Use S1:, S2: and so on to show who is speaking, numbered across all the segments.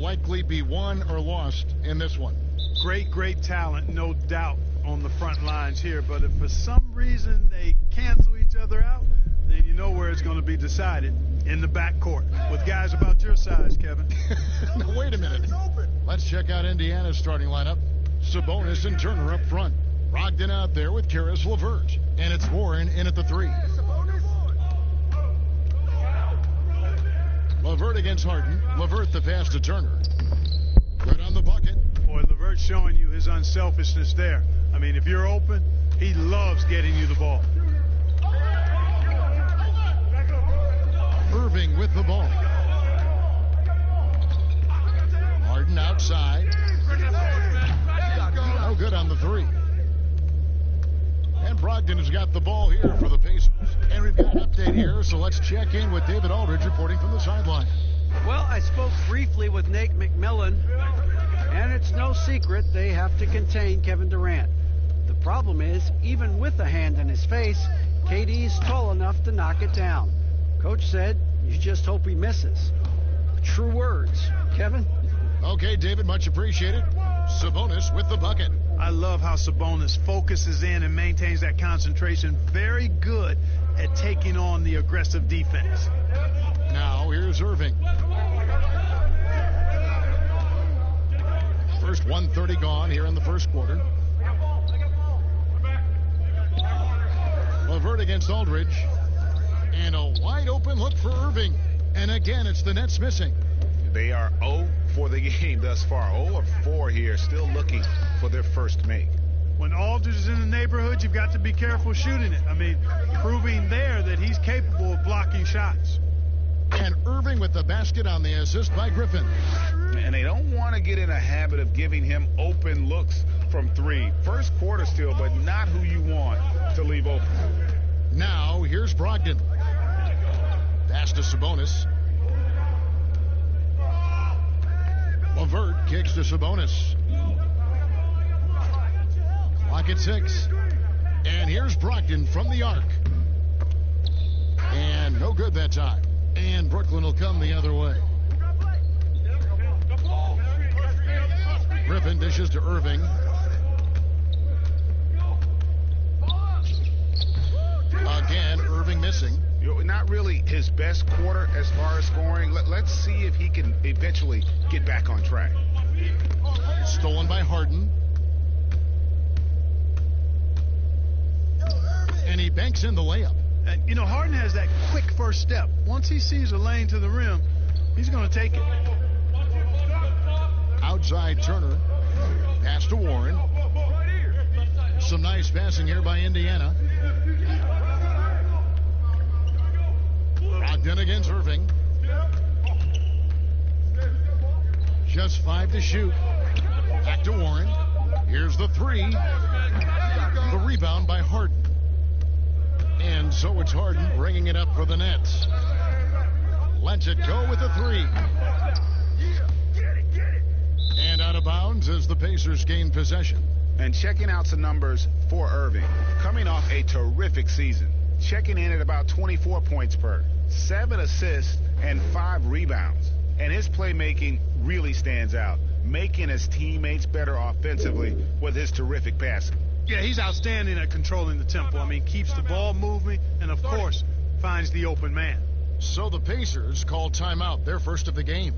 S1: likely be won or lost in this one.
S2: Great talent, no doubt, on the front lines here. But if for some reason they cancel each other out, then you know where it's going to be decided, in the backcourt with guys about your size, Kevin.
S1: Now, wait a minute. Let's check out Indiana's starting lineup. Sabonis and Turner up front. Brogdon out there with Caris LeVert. And it's Warren in at the 3. LeVert against Harden. LeVert the pass to Turner. Good on the bucket.
S2: Boy, LeVert's showing you his unselfishness there. I mean, if you're open, he loves getting you the ball.
S1: Irving with the ball. Harden outside. No good on the 3. And Brogdon has got the ball here for the Pacers. And we've got an update here, so let's check in with David Aldridge reporting from the sideline.
S3: Well, I spoke briefly with Nate McMillan, and it's no secret they have to contain Kevin Durant. The problem is, even with a hand in his face, KD's tall enough to knock it down. Coach said, you just hope he misses. True words. Kevin?
S1: Okay, David, much appreciated. Sabonis with the bucket.
S2: I love how Sabonis focuses in and maintains that concentration. Very good at taking on the aggressive defense.
S1: Now, here's Irving. First 1:30 gone here in the first quarter. LeVert against Aldridge. And a wide open look for Irving. And again, it's the Nets missing.
S4: They are 0 for the game thus far. 0 of 4 here, still looking for their first make.
S2: When Aldridge is in the neighborhood, you've got to be careful shooting it. I mean, proving there that he's capable of blocking shots.
S1: And Irving with the basket on the assist by Griffin.
S4: And they don't want to get in a habit of giving him open looks from 3. First quarter still, but not who you want to leave open.
S1: Now, here's Brogdon. Pass to Sabonis. LeVert kicks to Sabonis. Clock at 6. And here's Brogdon from the arc. And no good that time. And Brooklyn will come the other way. Griffin dishes to Irving. Again, Irving missing.
S4: Not really his best quarter as far as scoring. Let's see if he can eventually get back on track.
S1: Stolen by Harden. And he banks in the layup.
S2: And, you know, Harden has that quick first step. Once he sees a lane to the rim, he's going to take it.
S1: Outside Turner. Pass to Warren. Some nice passing here by Indiana. Brogdon against Irving. Just 5 to shoot. Back to Warren. Here's the 3. The rebound by Harden. And so it's Harden bringing it up for the Nets. Lets it go with the 3. And out of bounds as the Pacers gain possession.
S4: And checking out some numbers for Irving. Coming off a terrific season. Checking in at about 24 points per, 7 assists, and 5 rebounds. And his playmaking really stands out, making his teammates better offensively with his terrific passing.
S2: Yeah, he's outstanding at controlling the tempo. I mean, keeps the ball moving and, of course, finds the open man.
S1: So the Pacers call timeout, their first of the game.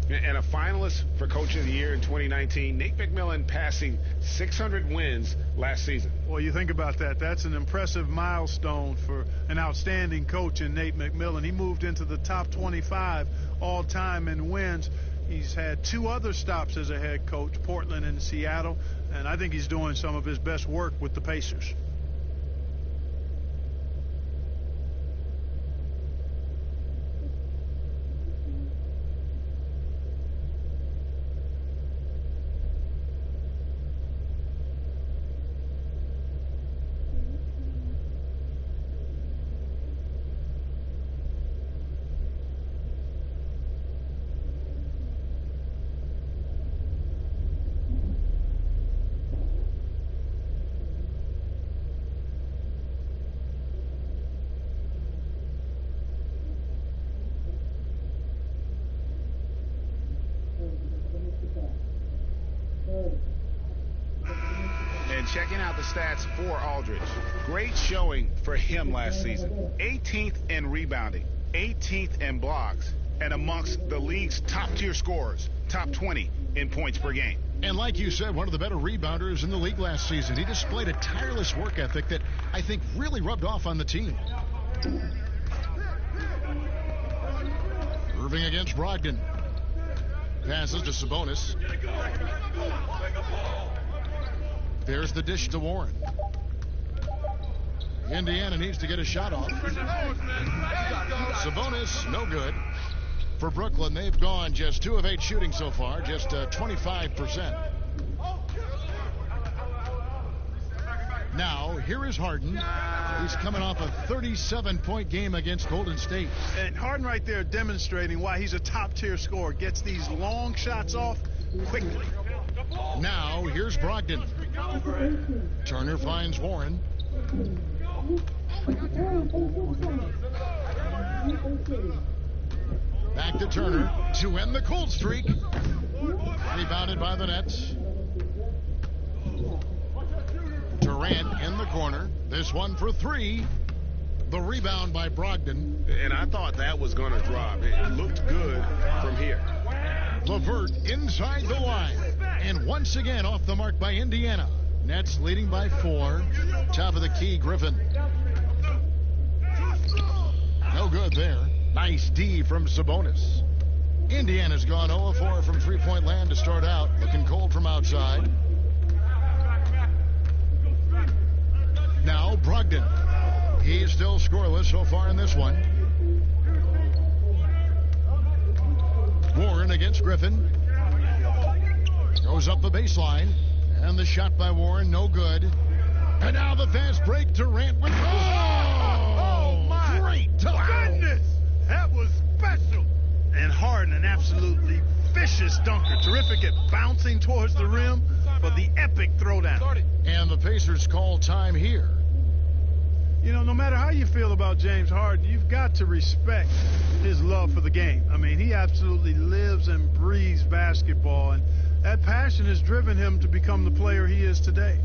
S4: And a finalist for Coach of the Year in 2019, Nate McMillan passing 600 wins last season.
S2: Well, you think about that. That's an impressive milestone for an outstanding coach in Nate McMillan. He moved into the top 25 all-time in wins. He's had 2 other stops as a head coach, Portland and Seattle, and I think he's doing some of his best work with the Pacers.
S4: Checking out the stats for Aldridge. Great showing for him last season. 18th in rebounding, 18th in blocks, and amongst the league's top-tier scorers, top 20 in points per game.
S1: And like you said, one of the better rebounders in the league last season. He displayed a tireless work ethic that I think really rubbed off on the team. Irving against Brogdon. Passes to Sabonis. There's the dish to Warren. Indiana needs to get a shot off. Sabonis, no good. For Brooklyn, they've gone just 2 of 8 shooting so far, just 25%. Now, here is Harden. He's coming off a 37-point game against Golden State.
S2: And Harden right there demonstrating why he's a top-tier scorer. Gets these long shots off quickly.
S1: Now, here's Brogdon. Turner finds Warren. Back to Turner to end the cold streak. Rebounded by the Nets. Durant in the corner. This one for 3. The rebound by Brogdon.
S5: And I thought that was going to drop. It looked good from here.
S1: LeVert inside the line. And once again off the mark by Indiana. Nets leading by 4. Top of the key, Griffin. No good there. Nice D from Sabonis. Indiana's gone 0-4 from three-point land to start out. Looking cold from outside. Now Brogdon. He's still scoreless so far in this one. Warren against Griffin. Goes up the baseline. And the shot by Warren, no good. And now the fast break. Durant with...
S2: Oh, my
S1: great
S2: goodness! That was special. And Harden, an absolutely vicious dunker. Terrific at bouncing towards the rim for the epic throwdown.
S1: And the Pacers call time here.
S2: You know, no matter how you feel about James Harden, you've got to respect his love for the game. I mean, he absolutely lives and breathes basketball, and that passion has driven him to become the player he is today.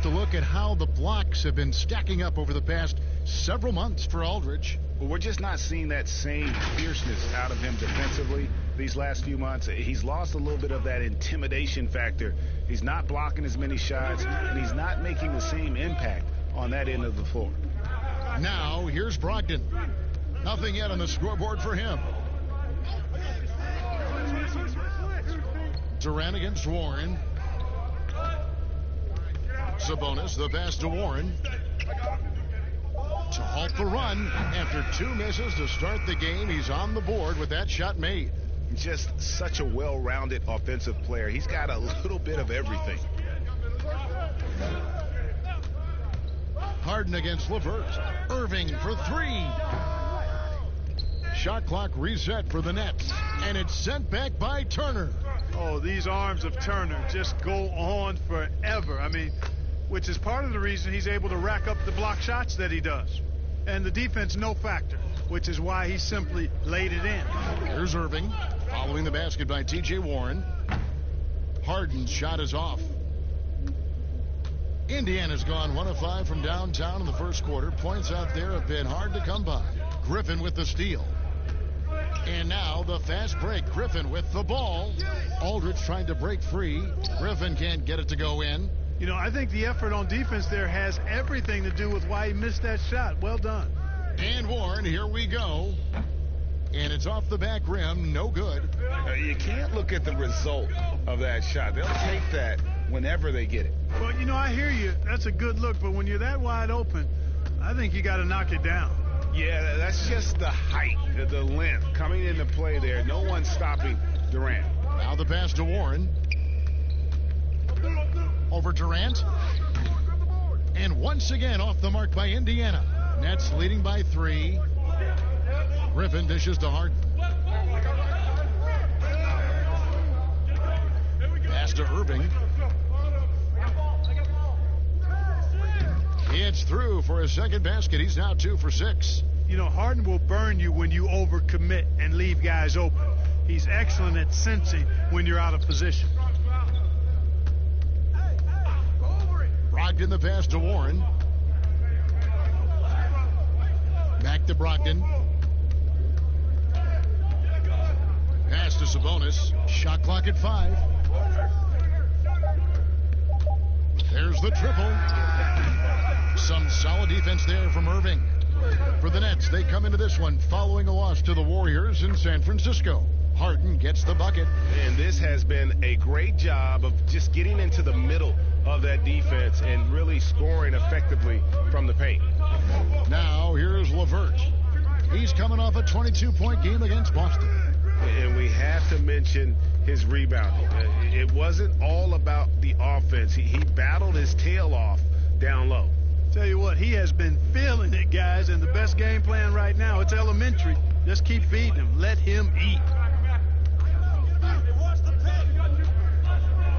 S1: To look at how the blocks have been stacking up over the past several months for Aldridge.
S4: Well, we're just not seeing that same fierceness out of him defensively these last few months. He's lost a little bit of that intimidation factor. He's not blocking as many shots, and he's not making the same impact on that end of the floor.
S1: Now, here's Brogdon. Nothing yet on the scoreboard for him. Durant against Warren. Sabonis, the pass to Warren. To halt the run. After 2 misses to start the game, he's on the board with that shot made.
S4: Just such a well-rounded offensive player. He's got a little bit of everything.
S1: Harden against LeVert. Irving for 3. Shot clock reset for the Nets. And it's sent back by Turner.
S2: Oh, these arms of Turner just go on forever. I mean, which is part of the reason he's able to rack up the block shots that he does. And the defense, no factor, which is why he simply laid it in.
S1: Here's Irving, following the basket by T.J. Warren. Harden's shot is off. Indiana's gone 1 of 5 from downtown in the first quarter. Points out there have been hard to come by. Griffin with the steal. And now the fast break. Griffin with the ball. Aldridge trying to break free. Griffin can't get it to go in.
S2: You know, I think the effort on defense there has everything to do with why he missed that shot. Well done.
S1: And Warren, here we go. And it's off the back rim, no good.
S4: You can't look at the result of that shot. They'll take that whenever they get it.
S2: Well, you know, I hear you. That's a good look, but when you're that wide open, I think you got to knock it down.
S4: Yeah, that's just the height, the length coming into play there. No one's stopping Durant.
S1: Now the pass to Warren. Over Durant. And once again off the mark by Indiana. Nets leading by 3. Griffin dishes to Harden. Pass to Irving. It's through for a second basket. He's now 2 for 6.
S2: You know, Harden will burn you when you overcommit and leave guys open. He's excellent at sensing when you're out of position.
S1: Brogdon the pass to Warren. Back to Brogdon. Pass to Sabonis. Shot clock at 5. There's the triple. Some solid defense there from Irving. For the Nets, they come into this one following a loss to the Warriors in San Francisco. Harden gets the bucket.
S5: And this has been a great job of just getting into the middle of that defense and really scoring effectively from the paint.
S1: Now here's LeVert. He's coming off a 22-point game against Boston.
S5: And we have to mention his rebounding. It wasn't all about the offense. He battled his tail off down low.
S2: Tell you what, he has been feeling it, guys, and the best game plan right now, it's elementary. Just keep feeding him. Let him eat.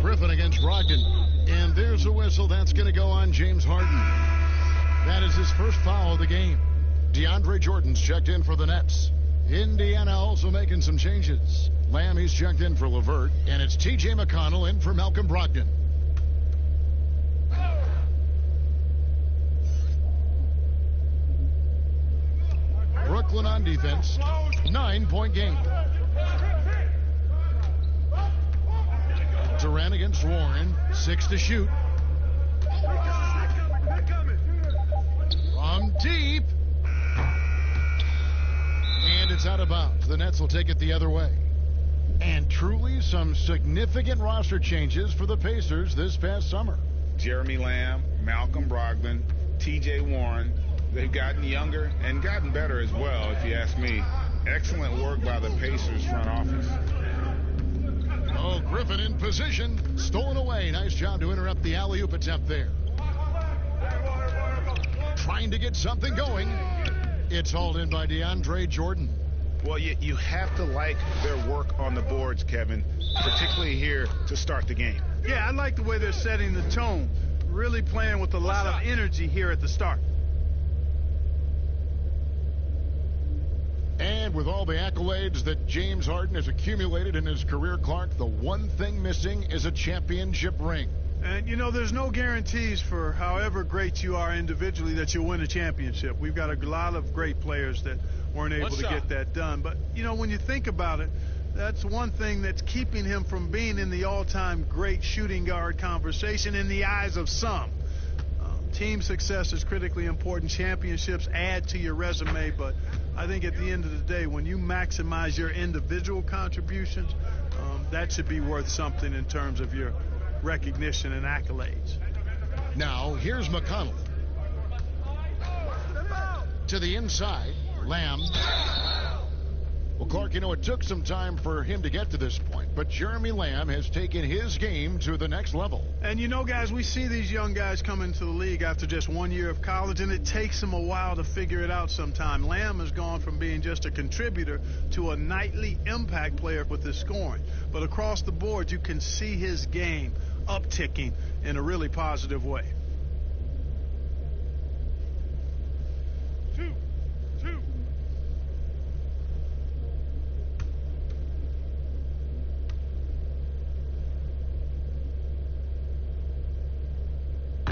S1: Griffin against Brogdon. And there's a whistle. That's going to go on James Harden. That is his first foul of the game. DeAndre Jordan's checked in for the Nets. Indiana also making some changes. Lamb, he's checked in for LeVert. And it's T.J. McConnell in for Malcolm Brogdon. Brooklyn on defense. 9-point game. Durant against Warren. 6 to shoot. From deep. And it's out of bounds. The Nets will take it the other way. And truly some significant roster changes for the Pacers this past summer.
S4: Jeremy Lamb, Malcolm Brogdon, T.J. Warren. They've gotten younger and gotten better as well, if you ask me. Excellent work by the Pacers front office.
S1: Oh, Griffin in position. Stolen away. Nice job to interrupt the alley-oop attempt there. Trying to get something going. It's hauled in by DeAndre Jordan.
S4: Well, you have to like their work on the boards, Kevin, particularly here to start the game.
S2: Yeah, I like the way they're setting the tone. Really playing with a lot of energy here at the start.
S1: And with all the accolades that James Harden has accumulated in his career, Clark, the one thing missing is a championship ring.
S2: And, you know, there's no guarantees for however great you are individually that you'll win a championship. We've got a lot of great players that weren't able to get that done. But, you know, when you think about it, that's one thing that's keeping him from being in the all-time great shooting guard conversation in the eyes of some. Team success is critically important. Championships add to your resume, but I think at the end of the day, when you maximize your individual contributions, that should be worth something in terms of your recognition and accolades.
S1: Now, here's McConnell. To the inside, Lamb. Well, Clark, you know, it took some time for him to get to this point, but Jeremy Lamb has taken his game to the next level.
S2: And, you know, guys, we see these young guys come into the league after just 1 year of college, and it takes them a while to figure it out sometime. Lamb has gone from being just a contributor to a nightly impact player with his scoring. But across the board, you can see his game upticking in a really positive way. Two.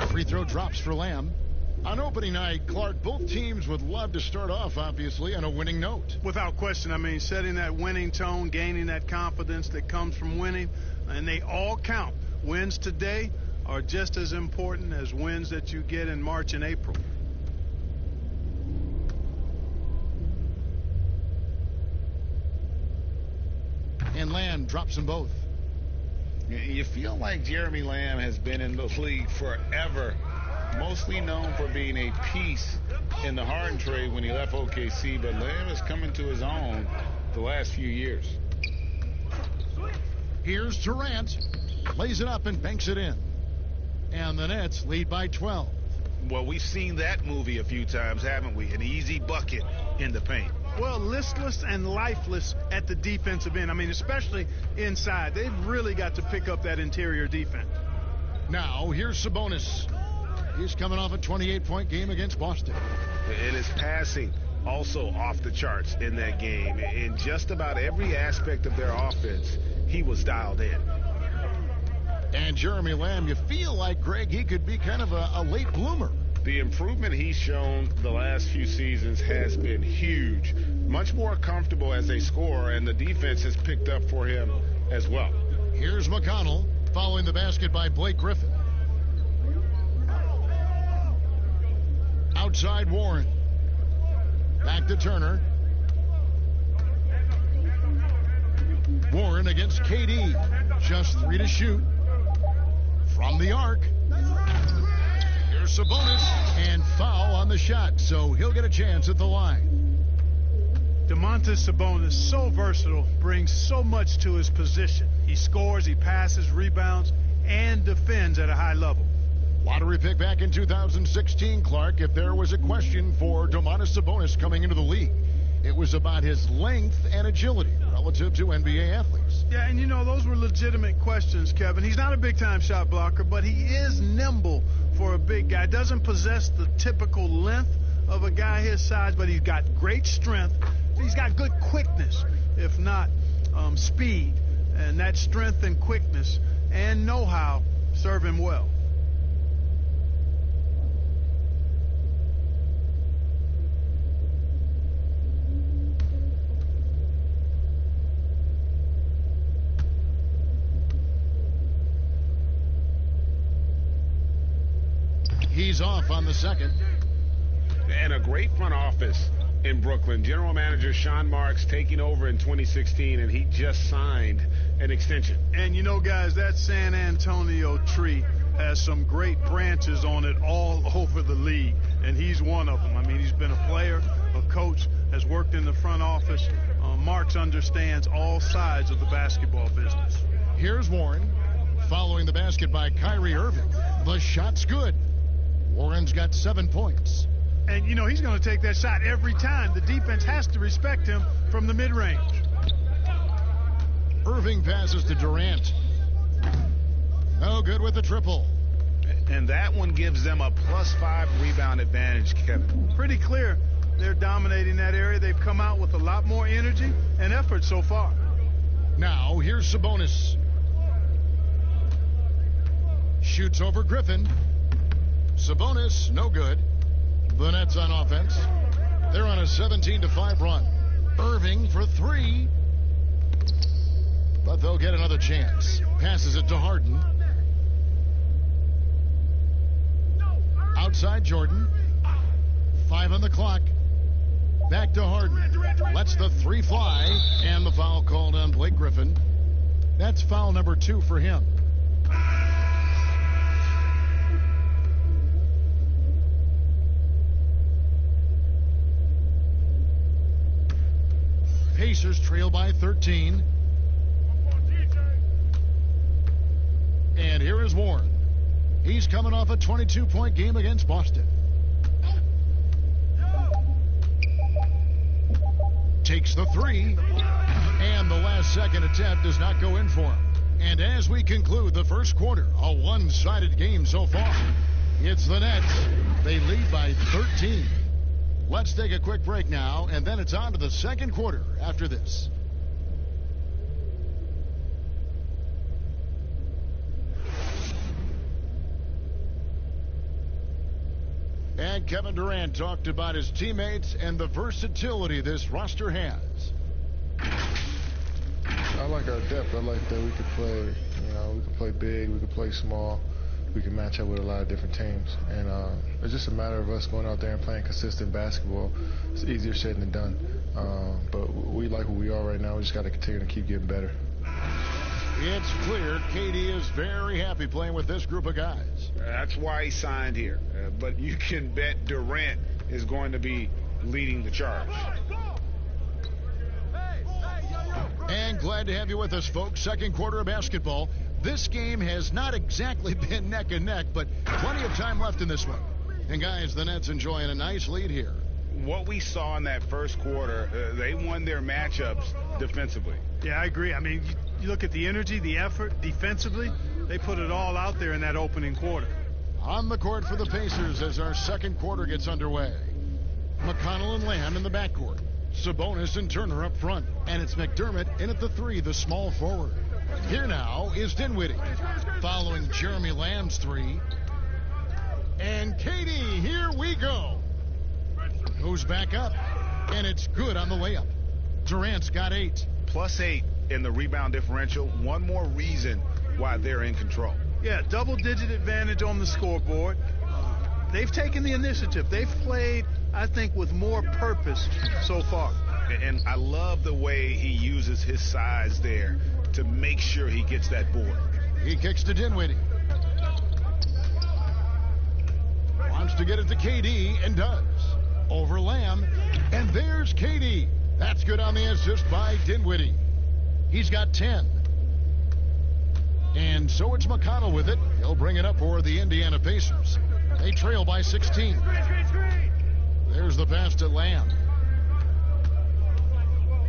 S1: Free throw drops for Lamb. On opening night, Clark, both teams would love to start off, obviously, on a winning note.
S2: Without question. I mean, setting that winning tone, gaining that confidence that comes from winning, and they all count. Wins today are just as important as wins that you get in March and April.
S1: And Lamb drops them both.
S4: You feel like Jeremy Lamb has been in the league forever, mostly known for being a piece in the Harden trade when he left OKC, but Lamb is coming to his own the last few years.
S1: Here's Durant, lays it up and banks it in. And the Nets lead by 12.
S4: Well, we've seen that movie a few times, haven't we? An easy bucket in the paint.
S2: Well, listless and lifeless at the defensive end. I mean, especially inside. They've really got to pick up that interior defense.
S1: Now, here's Sabonis. He's coming off a 28-point game against Boston.
S5: And his passing also off the charts in that game. In just about every aspect of their offense, he was dialed in.
S1: And Jeremy Lamb, you feel like, Greg, he could be kind of a late bloomer.
S5: The improvement he's shown the last few seasons has been huge. Much more comfortable as a scorer, and the defense has picked up for him as well.
S1: Here's McConnell following the basket by Blake Griffin. Outside Warren. Back to Turner. Warren against KD. Just 3 to shoot. From the arc. Here's Sabonis, and foul on the shot, so he'll get a chance at the line.
S2: Domantas Sabonis, so versatile, brings so much to his position. He scores, he passes, rebounds, and defends at a high level.
S1: Lottery pick back in 2016, Clark. If there was a question for Domantas Sabonis coming into the league, it was about his length and agility relative to NBA athletes.
S2: Yeah, and you know, those were legitimate questions, Kevin. He's not a big-time shot blocker, but he is nimble for a big guy. Doesn't possess the typical length of a guy his size, but he's got great strength. He's got good quickness, if not speed. And that strength and quickness and know-how serve him well.
S1: He's off on the second.
S5: And a great front office in Brooklyn. General Manager Sean Marks taking over in 2016, and he just signed an extension.
S2: And you know, guys, that San Antonio tree has some great branches on it all over the league, and he's one of them. I mean, he's been a player, a coach, has worked in the front office. Marks understands all sides of the basketball business.
S1: Here's Warren following the basket by Kyrie Irving. The shot's good. Warren's got 7 points.
S2: And, you know, he's going to take that shot every time. The defense has to respect him from the mid-range.
S1: Irving passes to Durant. No good with the triple.
S4: And that one gives them a +5 rebound advantage, Kevin.
S2: Pretty clear they're dominating that area. They've come out with a lot more energy and effort so far.
S1: Now, here's Sabonis. Shoots over Griffin. Sabonis, no good. The Nets on offense. They're on a 17-5 run. Irving for 3. But they'll get another chance. Passes it to Harden. Outside Jordan. 5 on the clock. Back to Harden. Lets the 3 fly. And the foul called on Blake Griffin. That's foul number 2 for him. Pacers trail by 13. And here is Warren. He's coming off a 22-point game against Boston. Takes the 3. And the last second attempt does not go in for him. And as we conclude the first quarter, a one-sided game so far. It's the Nets. They lead by 13. Let's take a quick break now, and then it's on to the second quarter after this. And Kevin Durant talked about his teammates and the versatility this roster has.
S6: I like our depth. I like that we could play, we could play big, we could play small. we can match up with a lot of different teams. And it's just a matter of us going out there and playing consistent basketball. It's easier said than done. But we like who we are right now. We just got to continue to keep getting better.
S1: It's clear KD is very happy playing with this group of guys.
S4: That's why he signed here. But you can bet Durant is going to be leading the charge.
S1: And glad to have you with us, folks. Second quarter of basketball. This game has not exactly been neck and neck, but plenty of time left in this one. And guys, the Nets enjoying a nice lead here.
S4: What we saw in that first quarter, they won their matchups defensively.
S2: Yeah, I agree. I mean, you look at the energy, the effort defensively, they put it all out there in that opening quarter.
S1: On the court for the Pacers as our second quarter gets underway. McConnell and Lamb in the backcourt. Sabonis and Turner up front. And it's McDermott in at the 3, the small forward. Here now is Dinwiddie, following Jeremy Lamb's 3. And KD, here we go. Goes back up, and it's good on the layup. Durant's got 8.
S4: +8 in the rebound differential. One more reason why they're in control.
S2: Yeah, double-digit advantage on the scoreboard. They've taken the initiative. They've played, I think, with more purpose so far.
S4: And I love the way he uses his size there to make sure he gets that board.
S1: He kicks to Dinwiddie. Wants to get it to KD and does. Over Lamb. And there's KD. That's good on the assist by Dinwiddie. He's got 10. And so it's McConnell with it. He'll bring it up for the Indiana Pacers. They trail by 16. There's the pass to Lamb.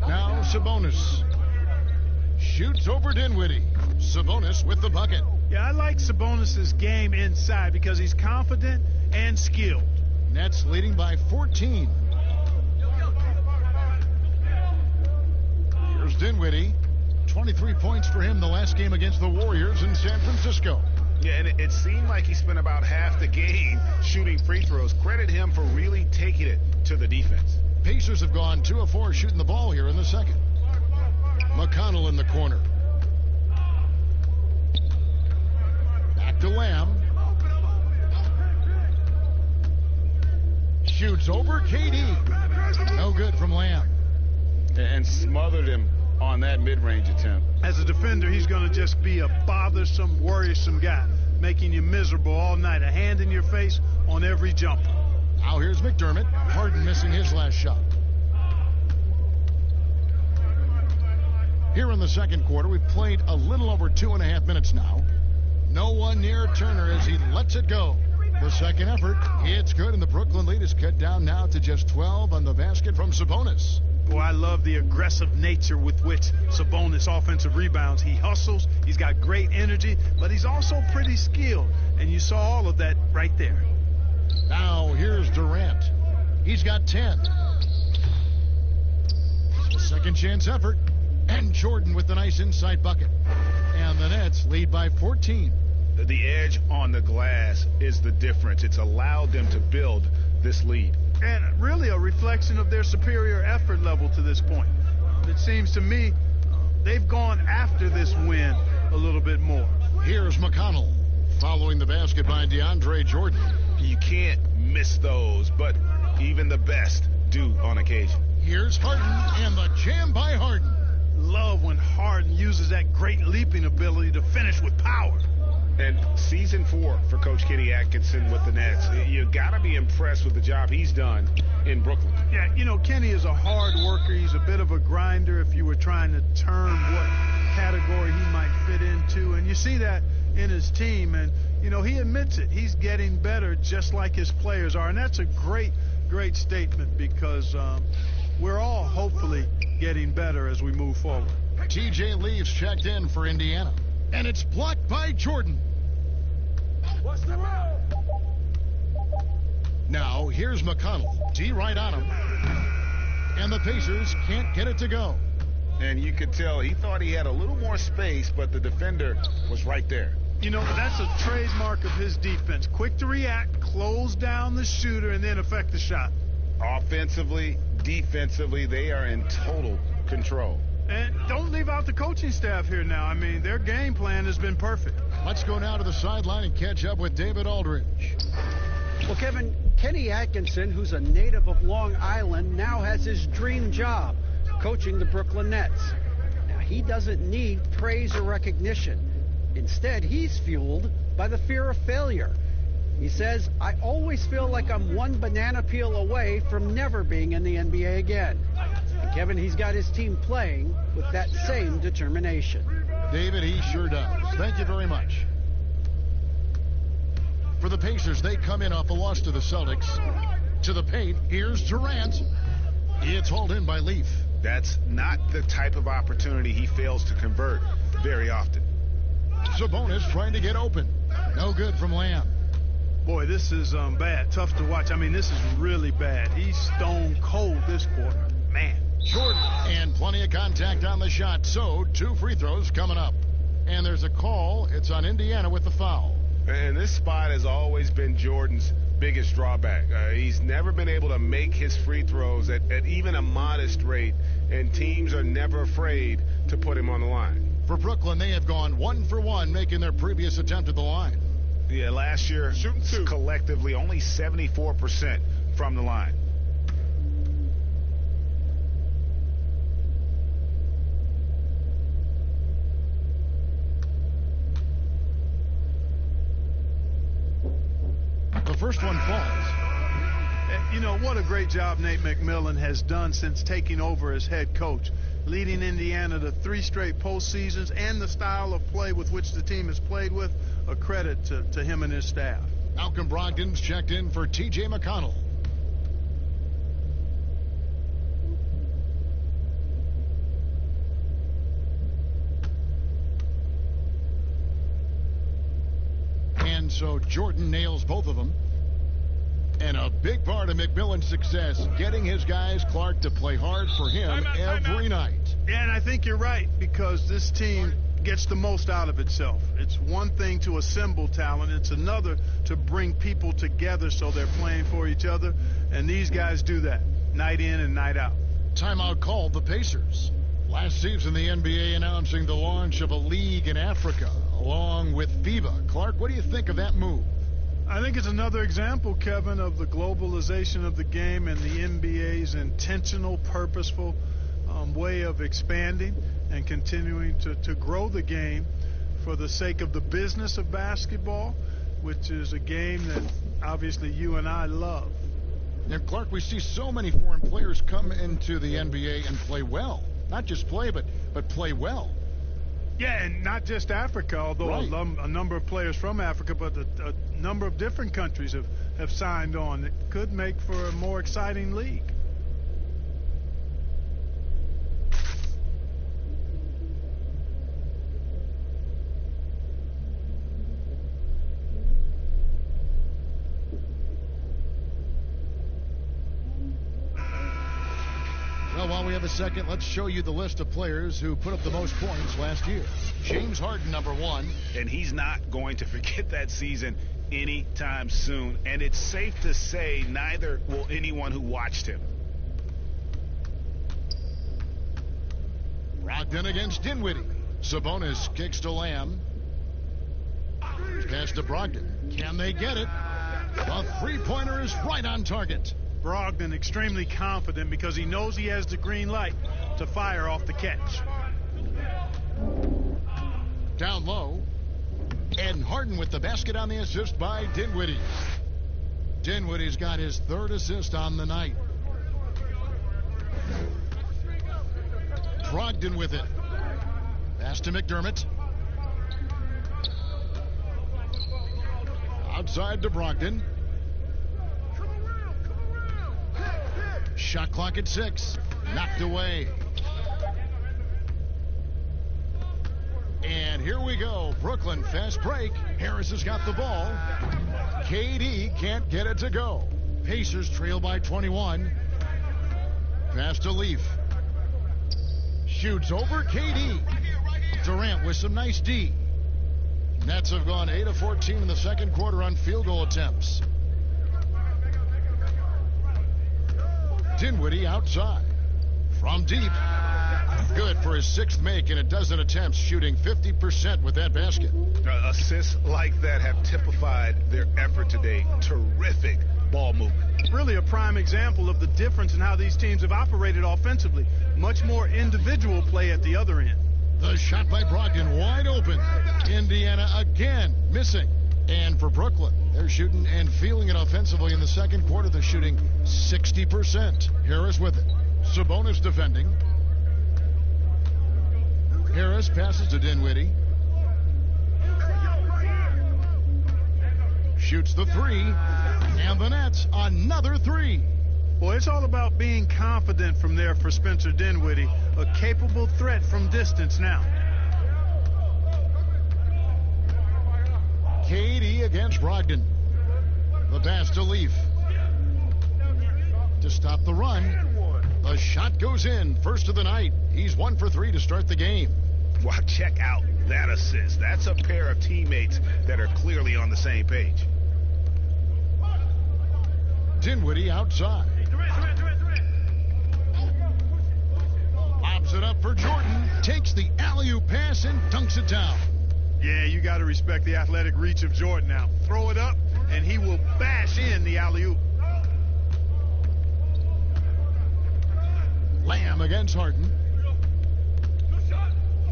S1: Now Sabonis. Shoots over Dinwiddie. Sabonis with the bucket.
S2: Yeah, I like Sabonis' game inside because he's confident and skilled.
S1: Nets leading by 14. Here's Dinwiddie. 23 points for him the last game against the Warriors in San Francisco.
S4: Yeah, and it seemed like he spent about half the game shooting free throws. Credit him for really taking it to the defense.
S1: Pacers have gone 2 of 4 shooting the ball here in the second. McConnell in the corner. Back to Lamb. Shoots over KD. No good from Lamb.
S4: And smothered him on that mid-range attempt.
S2: As a defender, he's going to just be a bothersome, worrisome guy, making you miserable all night. A hand in your face on every jumper.
S1: Now here's McDermott. Harden missing his last shot. Here in the second quarter, we've played a little over 2.5 minutes now. No one near Turner as he lets it go. The second effort, it's good, and the Brooklyn lead is cut down now to just 12 on the basket from Sabonis.
S2: Boy, I love the aggressive nature with which Sabonis offensive rebounds. He hustles, he's got great energy, but he's also pretty skilled, and you saw all of that right there.
S1: Now here's Durant. He's got 10. It's a second chance effort, and Jordan with the nice inside bucket. And the Nets lead by 14.
S4: The edge on the glass is the difference. It's allowed them to build this lead.
S2: And really a reflection of their superior effort level to this point. It seems to me they've gone after this win a little bit more.
S1: Here's McConnell following the basket by DeAndre Jordan.
S4: You can't miss those, but even the best do on occasion.
S1: Here's Harden and the jam by Harden.
S2: Love when Harden uses that great leaping ability to finish with power.
S4: And season 4 for Coach Kenny Atkinson with the Nets. You got to be impressed with the job he's done in Brooklyn.
S2: Yeah, you know, Kenny is a hard worker. He's a bit of a grinder if you were trying to term what category he might fit into. And you see that in his team. And, you know, he admits it. He's getting better just like his players are. And that's a great, great statement because we're all hopefully getting better as we move forward.
S1: TJ Leaves checked in for Indiana. And it's blocked by Jordan. Now, here's McConnell. D right on him. And the Pacers can't get it to go.
S4: And you could tell he thought he had a little more space, but the defender was right there.
S2: You know, that's a trademark of his defense. Quick to react, close down the shooter, and then affect the shot.
S4: Offensively, defensively, they are in total control.
S2: And don't leave out the coaching staff here now. I mean, their game plan has been perfect.
S1: Let's go now to the sideline and catch up with David Aldridge.
S3: Well, Kevin, Kenny Atkinson, who's a native of Long Island, now has his dream job, coaching the Brooklyn Nets. Now, he doesn't need praise or recognition. Instead, he's fueled by the fear of failure. He says, I always feel like I'm one banana peel away from never being in the NBA again. And Kevin, he's got his team playing with that same determination.
S1: David, he sure does. Thank you very much. For the Pacers, they come in off a loss to the Celtics. To the paint, here's Durant. It's hauled in by Leaf.
S4: That's not the type of opportunity he fails to convert very often.
S1: Sabonis trying to get open. No good from Lamb.
S2: Boy, this is bad. Tough to watch. I mean, this is really bad. He's stone cold this quarter. Man.
S1: Short and plenty of contact on the shot. So 2 free throws coming up. And there's a call. It's on Indiana with the foul.
S5: And this spot has always been Jordan's biggest drawback. He's never been able to make his free throws at even a modest rate, and teams are never afraid to put him on the line.
S1: For Brooklyn, they have gone 1 for 1, making their previous attempt at the line.
S4: Yeah, last year, collectively, only 74% from the line.
S1: The first one falls.
S2: You know, what a great job Nate McMillan has done since taking over as head coach, leading Indiana to 3 straight postseasons, and the style of play with which the team has played with, a credit to him and his staff.
S1: Malcolm Brogdon's checked in for T.J. McConnell. And so Jordan nails both of them. And a big part of McMillan's success, getting his guys, Clark, to play hard for him every night.
S2: Yeah, and I think you're right, because this team gets the most out of itself. It's one thing to assemble talent. It's another to bring people together so they're playing for each other. And these guys do that night in and night out.
S1: Timeout called the Pacers. Last season, the NBA announcing the launch of a league in Africa, along with FIBA. Clark, what do you think of that move?
S2: I think it's another example, Kevin, of the globalization of the game and the NBA's intentional, purposeful way of expanding and continuing to grow the game for the sake of the business of basketball, which is a game that obviously you and I love.
S1: And Clark, we see so many foreign players come into the NBA and play well. Not just play, but play well.
S2: Yeah, and not just Africa, although
S1: right.
S2: a number of players from Africa, but a number of different countries have signed on. It could make for a more exciting league.
S1: Well, while we have a second, let's show you the list of players who put up the most points last year. James Harden, number 1.
S4: And he's not going to forget that season anytime soon. And it's safe to say neither will anyone who watched him.
S1: Brogdon against Dinwiddie. Sabonis kicks to Lamb. Pass to Brogdon. Can they get it? The three-pointer is right on target.
S2: Brogdon extremely confident because he knows he has the green light to fire off the catch.
S1: Down low. And Harden with the basket on the assist by Dinwiddie. Dinwiddie's got his 3rd assist on the night. Brogdon with it. Pass to McDermott. Outside to Brogdon. Shot clock at 6. Knocked away. And here we go. Brooklyn fast break. Harris has got the ball. KD can't get it to go. Pacers trail by 21. Pass to Leaf. Shoots over KD. Durant with some nice D. Nets have gone 8 of 14 in the second quarter on field goal attempts. Dinwiddie outside. From deep. Good for his 6th make in a dozen attempts, shooting 50% with that basket.
S4: Assists like that have typified their effort today. Terrific ball movement.
S2: Really a prime example of the difference in how these teams have operated offensively. Much more individual play at the other end.
S1: The shot by Brogdon wide open. Indiana again missing. And for Brooklyn, they're shooting and feeling it offensively in the second quarter. They're shooting 60%. Harris with it. Sabonis defending. Harris passes to Dinwiddie. Shoots the 3. And the Nets another 3.
S2: Boy, it's all about being confident from there for Spencer Dinwiddie. A capable threat from distance now.
S1: KD against Brogdon. The pass to Leaf. To stop the run. The shot goes in. First of the night. He's 1 for 3 to start the game.
S4: Wow, check out that assist. That's a pair of teammates that are clearly on the same page.
S1: Dinwiddie outside. Lobs it up for Jordan. Takes the alley-oop pass and dunks it down.
S2: Yeah, you got to respect the athletic reach of Jordan now. Throw it up, and he will bash in the alley-oop.
S1: Lamb against Harden.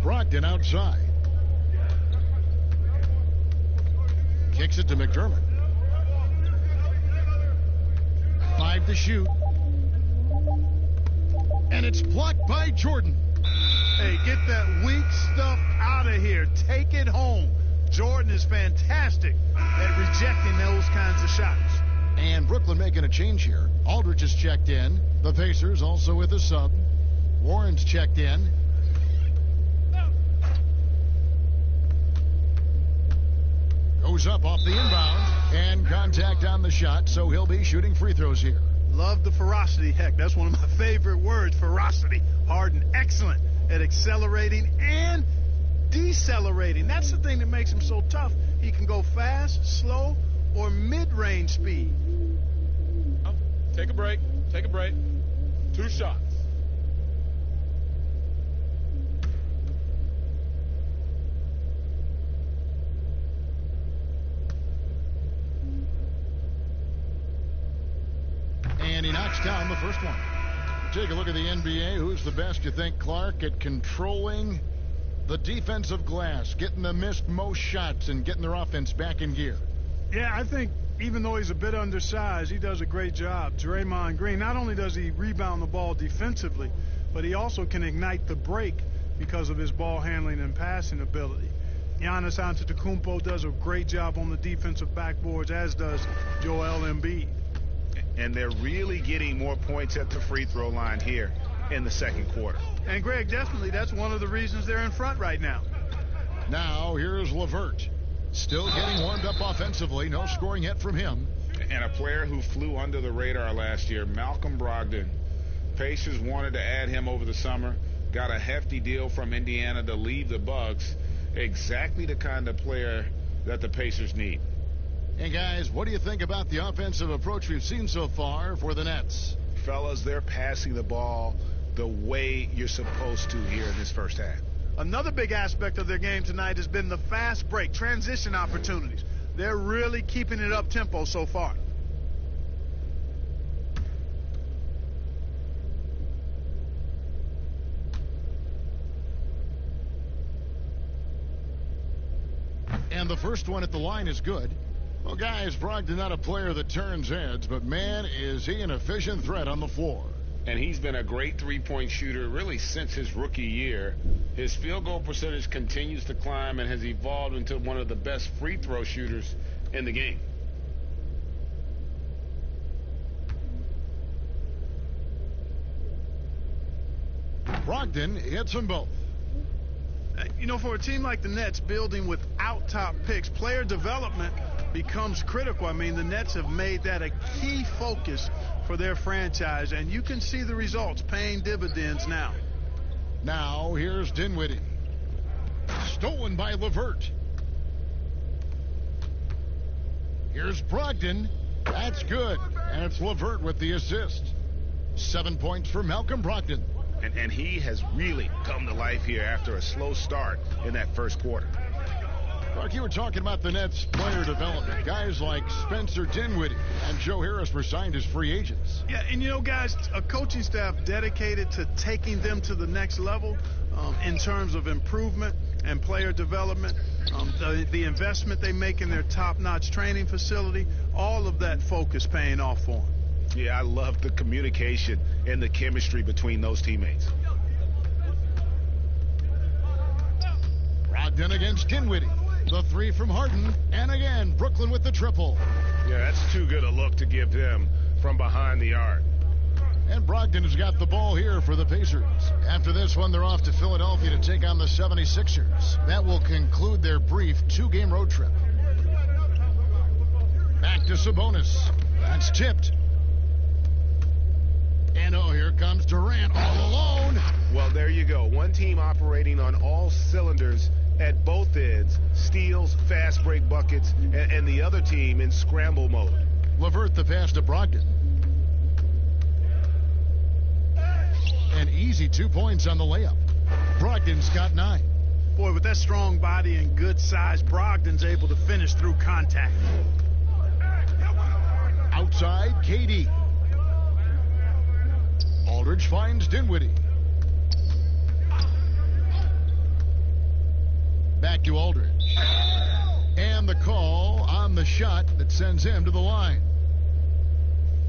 S1: Brogdon outside. Kicks it to McDermott. 5 to shoot. And it's blocked by Jordan.
S2: Hey, get that weak stuff out of here. Take it home. Jordan is fantastic at rejecting those kinds of shots.
S1: And Brooklyn making a change here. Aldridge is checked in. The Pacers also with a sub. Warren's checked in. Goes up off the inbound. And contact on the shot, so he'll be shooting free throws here.
S2: Love the ferocity. Heck, that's one of my favorite words, ferocity. Harden, excellent at accelerating and decelerating. That's the thing that makes him so tough. He can go fast, slow, or mid-range speed.
S5: Take a break. Take a break. 2 shots.
S1: And he knocks down the first one. Take a look at the NBA. Who's the best, you think, Clark, at controlling the defensive glass, getting the missed most shots and getting their offense back in gear?
S2: Yeah, I think even though he's a bit undersized, he does a great job. Draymond Green, not only does he rebound the ball defensively, but he also can ignite the break because of his ball handling and passing ability. Giannis Antetokounmpo does a great job on the defensive backboards, as does Joel Embiid.
S4: And they're really getting more points at the free throw line here in the second quarter.
S2: And, Greg, definitely that's one of the reasons they're in front right now.
S1: Now, here's LeVert. Still getting warmed up offensively. No scoring yet from him.
S5: And a player who flew under the radar last year, Malcolm Brogdon. Pacers wanted to add him over the summer. Got a hefty deal from Indiana to leave the Bucks. Exactly the kind of player that the Pacers need.
S1: And, guys, what do you think about the offensive approach we've seen so far for the Nets?
S4: Fellas, they're passing the ball the way you're supposed to here in this first half.
S2: Another big aspect of their game tonight has been the fast break, transition opportunities. They're really keeping it up tempo so far.
S1: And the first one at the line is good. Well, guys, Brogdon not a player that turns heads, but, man, is he an efficient threat on the floor.
S5: And he's been a great three-point shooter really since his rookie year. His field goal percentage continues to climb and has evolved into one of the best free throw shooters in the game.
S1: Brogdon hits them both.
S2: You know, for a team like the Nets, building without top picks, player development becomes critical. I mean, the Nets have made that a key focus for their franchise, and you can see the results paying dividends now.
S1: Now, here's Dinwiddie. Stolen by LeVert. Here's Brogdon. That's good. And it's LeVert with the assist. 7 points for Malcolm Brogdon.
S4: And he has really come to life here after a slow start in that first quarter.
S1: Clark, you were talking about the Nets' player development. Guys like Spencer Dinwiddie and Joe Harris were signed as free agents.
S2: Yeah, and you know, guys, a coaching staff dedicated to taking them to the next level in terms of improvement and player development, the investment they make in their top-notch training facility, all of that focus paying off for them.
S4: Yeah, I love the communication and the chemistry between those teammates.
S1: Brogdon against Dinwiddie. The three from Harden. And again, Brooklyn with the triple.
S5: Yeah, that's too good a look to give them from behind the arc.
S1: And Brogdon has got the ball here for the Pacers. After this one, they're off to Philadelphia to take on the 76ers. That will conclude their brief 2-game road trip. Back to Sabonis. That's tipped. And oh, here comes Durant all alone.
S5: Well, there you go. One team operating on all cylinders at both ends, steals, fast break buckets, and the other team in scramble mode.
S1: LeVert the pass to Brogdon. An easy 2 points on the layup. Brogdon's got 9.
S2: Boy, with that strong body and good size, Brogdon's able to finish through contact.
S1: Outside, KD. Aldridge finds Dinwiddie. Back to Aldridge. And the call on the shot that sends him to the line.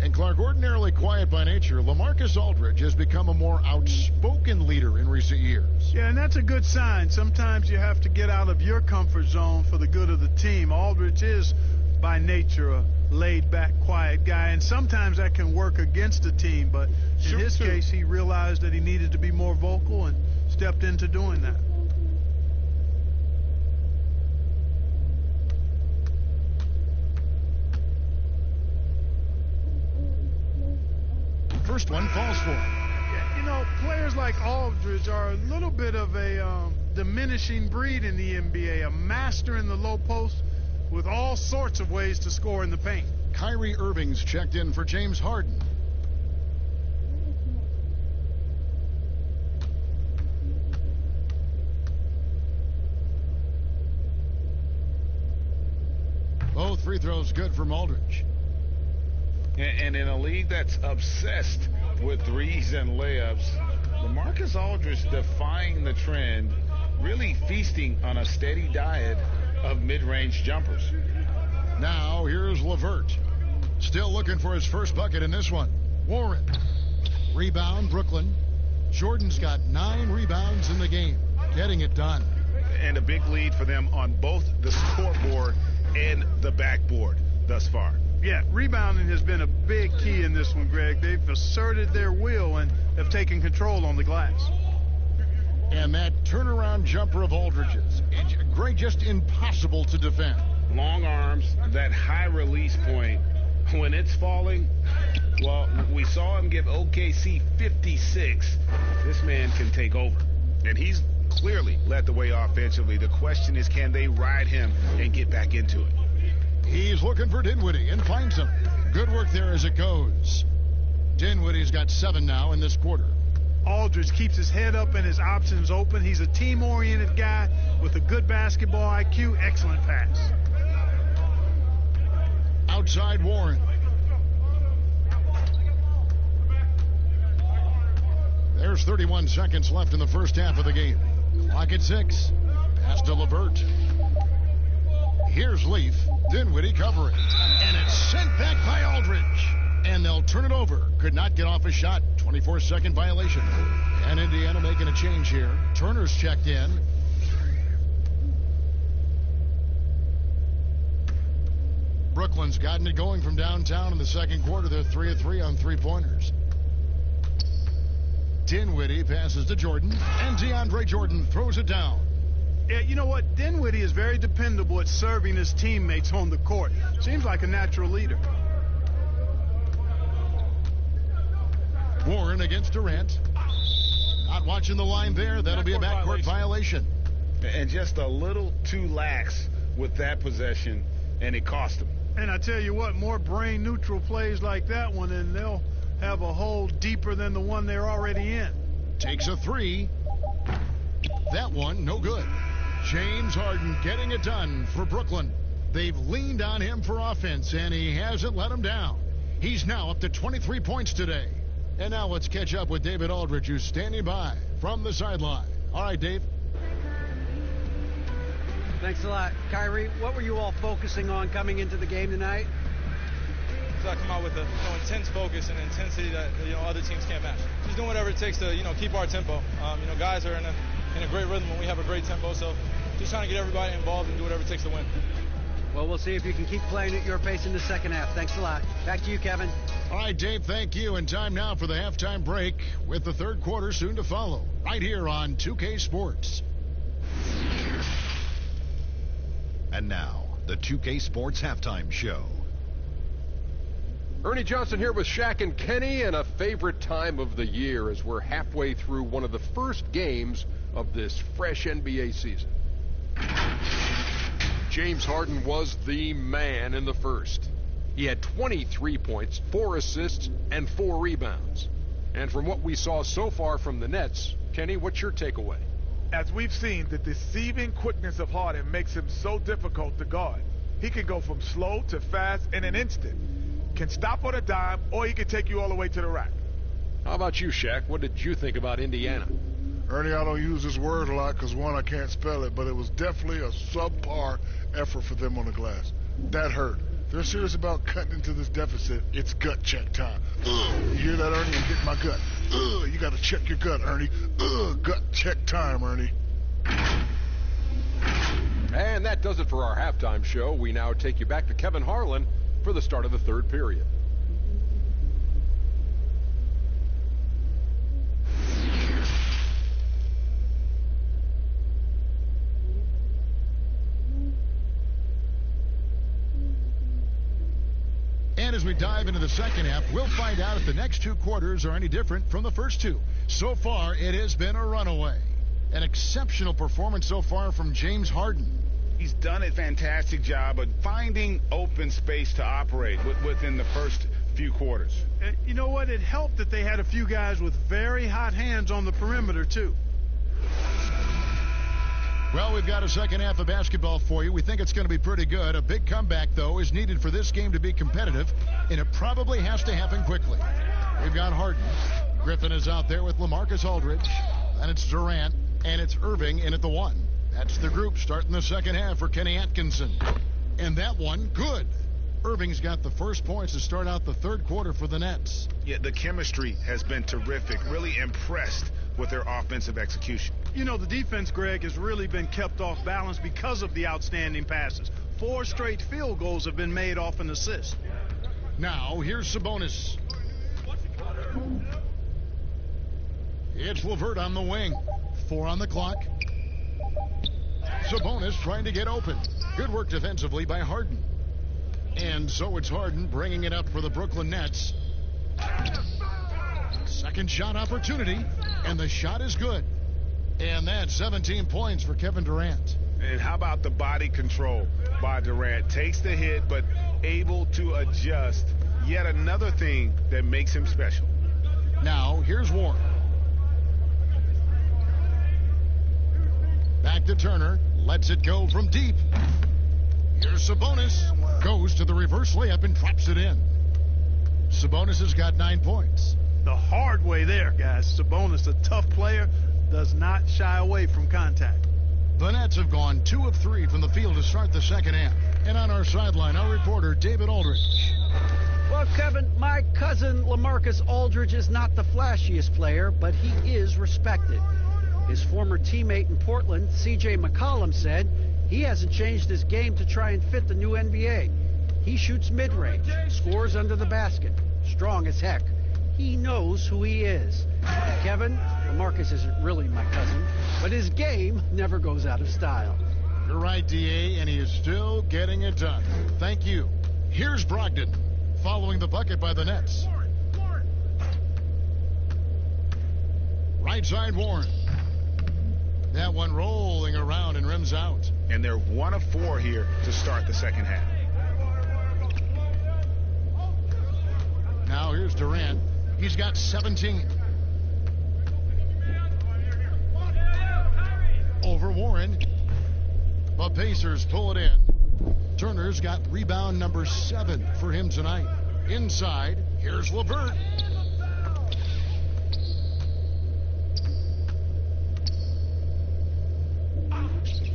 S1: And Clark, ordinarily quiet by nature, LaMarcus Aldridge has become a more outspoken leader in recent years.
S2: Yeah, and that's a good sign. Sometimes you have to get out of your comfort zone for the good of the team. Aldridge is, by nature, a laid-back, quiet guy, and sometimes that can work against a team. But in his case, he realized that he needed to be more vocal and stepped into doing that.
S1: First one falls for him.
S2: Yeah, you know, players like Aldridge are a little bit of a diminishing breed in the NBA, a master in the low post with all sorts of ways to score in the paint.
S1: Kyrie Irving's checked in for James Harden. Both free throws good from Aldridge.
S4: And in a league that's obsessed with threes and layups, LaMarcus Aldridge defying the trend, really feasting on a steady diet of mid-range jumpers.
S1: Now here's LeVert. Still looking for his first bucket in this one. Warren. Rebound, Brooklyn. Jordan's got 9 rebounds in the game. Getting it done.
S4: And a big lead for them on both the scoreboard and the backboard thus far.
S2: Yeah, rebounding has been a big key in this one, Greg. They've asserted their will and have taken control on the glass.
S1: And that turnaround jumper of Aldridge's, Greg, just impossible to defend.
S4: Long arms, that high release point. When it's falling, well, we saw him give OKC 56. This man can take over. And he's clearly led the way offensively. The question is, can they ride him and get back into it?
S1: He's looking for Dinwiddie and finds him. Good work there as it goes. Dinwiddie's got 7 now in this quarter.
S2: Aldridge keeps his head up and his options open. He's a team-oriented guy with a good basketball IQ. Excellent pass.
S1: Outside Warren. There's 31 seconds left in the first half of the game. Clock at 6. Pass to LeVert. Here's Leaf. Dinwiddie covering. And it's sent back by Aldridge. And they'll turn it over. Could not get off a shot. 24-second violation. And Indiana making a change here. Turner's checked in. Brooklyn's gotten it going from downtown in the second quarter. They're 3 of 3 on 3-pointers. Dinwiddie passes to Jordan. And DeAndre Jordan throws it down.
S2: Yeah, you know what? Dinwiddie is very dependable at serving his teammates on the court. Seems like a natural leader.
S1: Warren against Durant. Not watching the line there. That'll be a backcourt violation.
S4: And just a little too lax with that possession, and it cost him.
S2: And I tell you what, more brain-neutral plays like that one, and they'll have a hole deeper than the one they're already in.
S1: Takes a three. That one, no good. James Harden getting it done for Brooklyn. They've leaned on him for offense, and he hasn't let them down. He's now up to 23 points today. And now let's catch up with David Aldridge, who's standing by from the sideline. All right, Dave.
S3: Thanks a lot. Kyrie, what were you all focusing on coming into the game tonight?
S7: So I come out with a intense focus and intensity that other teams can't match. Just doing whatever it takes to keep our tempo. Guys are in a great rhythm when we have a great tempo. So just trying to get everybody involved and do whatever it takes to win.
S3: Well, we'll see if you can keep playing at your pace in the second half. Thanks a lot. Back to you, Kevin.
S1: All right, Dave, thank you. And time now for the halftime break with the third quarter soon to follow right here on 2K Sports.
S8: And now, the 2K Sports Halftime Show.
S9: Ernie Johnson here with Shaq and Kenny, and a favorite time of the year as we're halfway through one of the first games of this fresh NBA season. James Harden was the man in the first. He had 23 points, 4 assists, and 4 rebounds. And from what we saw so far from the Nets, Kenny, what's your takeaway?
S10: As we've seen, the deceiving quickness of Harden makes him so difficult to guard. He can go from slow to fast in an instant. Can stop on a dime, or he can take you all the way to the rack.
S9: How about you, Shaq? What did you think about Indiana?
S11: Ernie, I don't use this word a lot because, one, I can't spell it, but it was definitely a subpar effort for them on the glass. That hurt. They're serious about cutting into this deficit. It's gut check time. You hear that, Ernie? I'm getting my gut. You got to check your gut, Ernie. Gut check time, Ernie.
S9: And that does it for our halftime show. We now take you back to Kevin Harlan for the start of the third period.
S1: And as we dive into the second half, we'll find out if the next two quarters are any different from the first two. So far, it has been a runaway. An exceptional performance so far from James Harden.
S4: He's done a fantastic job of finding open space to operate within the first few quarters.
S2: You know what? It helped that they had a few guys with very hot hands on the perimeter, too.
S1: Well, we've got a second half of basketball for you. We think it's going to be pretty good. A big comeback, though, is needed for this game to be competitive, and it probably has to happen quickly. We've got Harden. Griffin is out there with LaMarcus Aldridge. Then it's Durant, and it's Irving in at the one. That's the group starting the second half for Kenny Atkinson. And that one, good. Irving's got the first points to start out the third quarter for the Nets.
S4: Yeah, the chemistry has been terrific. Really impressed with their offensive execution.
S2: You know, the defense, Greg, has really been kept off balance because of the outstanding passes. 4 straight field goals have been made off an assist.
S1: Now, here's Sabonis. It's LeVert on the wing. 4 on the clock. Sabonis trying to get open. Good work defensively by Harden. And so it's Harden bringing it up for the Brooklyn Nets. Second shot opportunity, and the shot is good. And that's 17 points for Kevin Durant.
S4: And how about the body control by Durant? Takes the hit, but able to adjust. Yet another thing that makes him special.
S1: Now, here's Warren. Back to Turner. Lets it go from deep. Here's Sabonis. Goes to the reverse layup and drops it in. Sabonis has got 9 points.
S2: The hard way there, guys. Sabonis, a tough player, does not shy away from contact.
S1: The Nets have gone 2 of 3 from the field to start the second half. And on our sideline, our reporter, David Aldridge.
S3: Well, Kevin, my cousin LaMarcus Aldridge is not the flashiest player, but he is respected. His former teammate in Portland, C.J. McCollum, said he hasn't changed his game to try and fit the new NBA. He shoots mid-range, scores under the basket, strong as heck. He knows who he is. Kevin, LaMarcus isn't really my cousin, but his game never goes out of style.
S1: You're right, D.A., and he is still getting it done. Thank you. Here's Brogdon, following the bucket by the Nets. Right side, Warren. That one rolling around and rims out.
S4: And they're 1 of 4 here to start the second half.
S1: Now here's Durant. He's got 17. Over Warren. The Pacers pull it in. Turner's got rebound number 7 for him tonight. Inside, here's LeVert.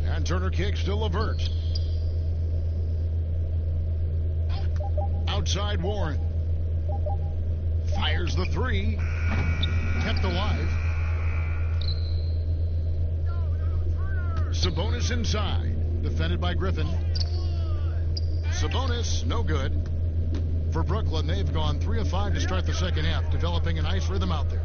S1: And Turner kicks to LeVert. Outside Warren. Fires the 3. Kept alive. Sabonis inside. Defended by Griffin. Sabonis, no good. For Brooklyn, they've gone 3 of 5 to start the second half, developing a nice rhythm out there.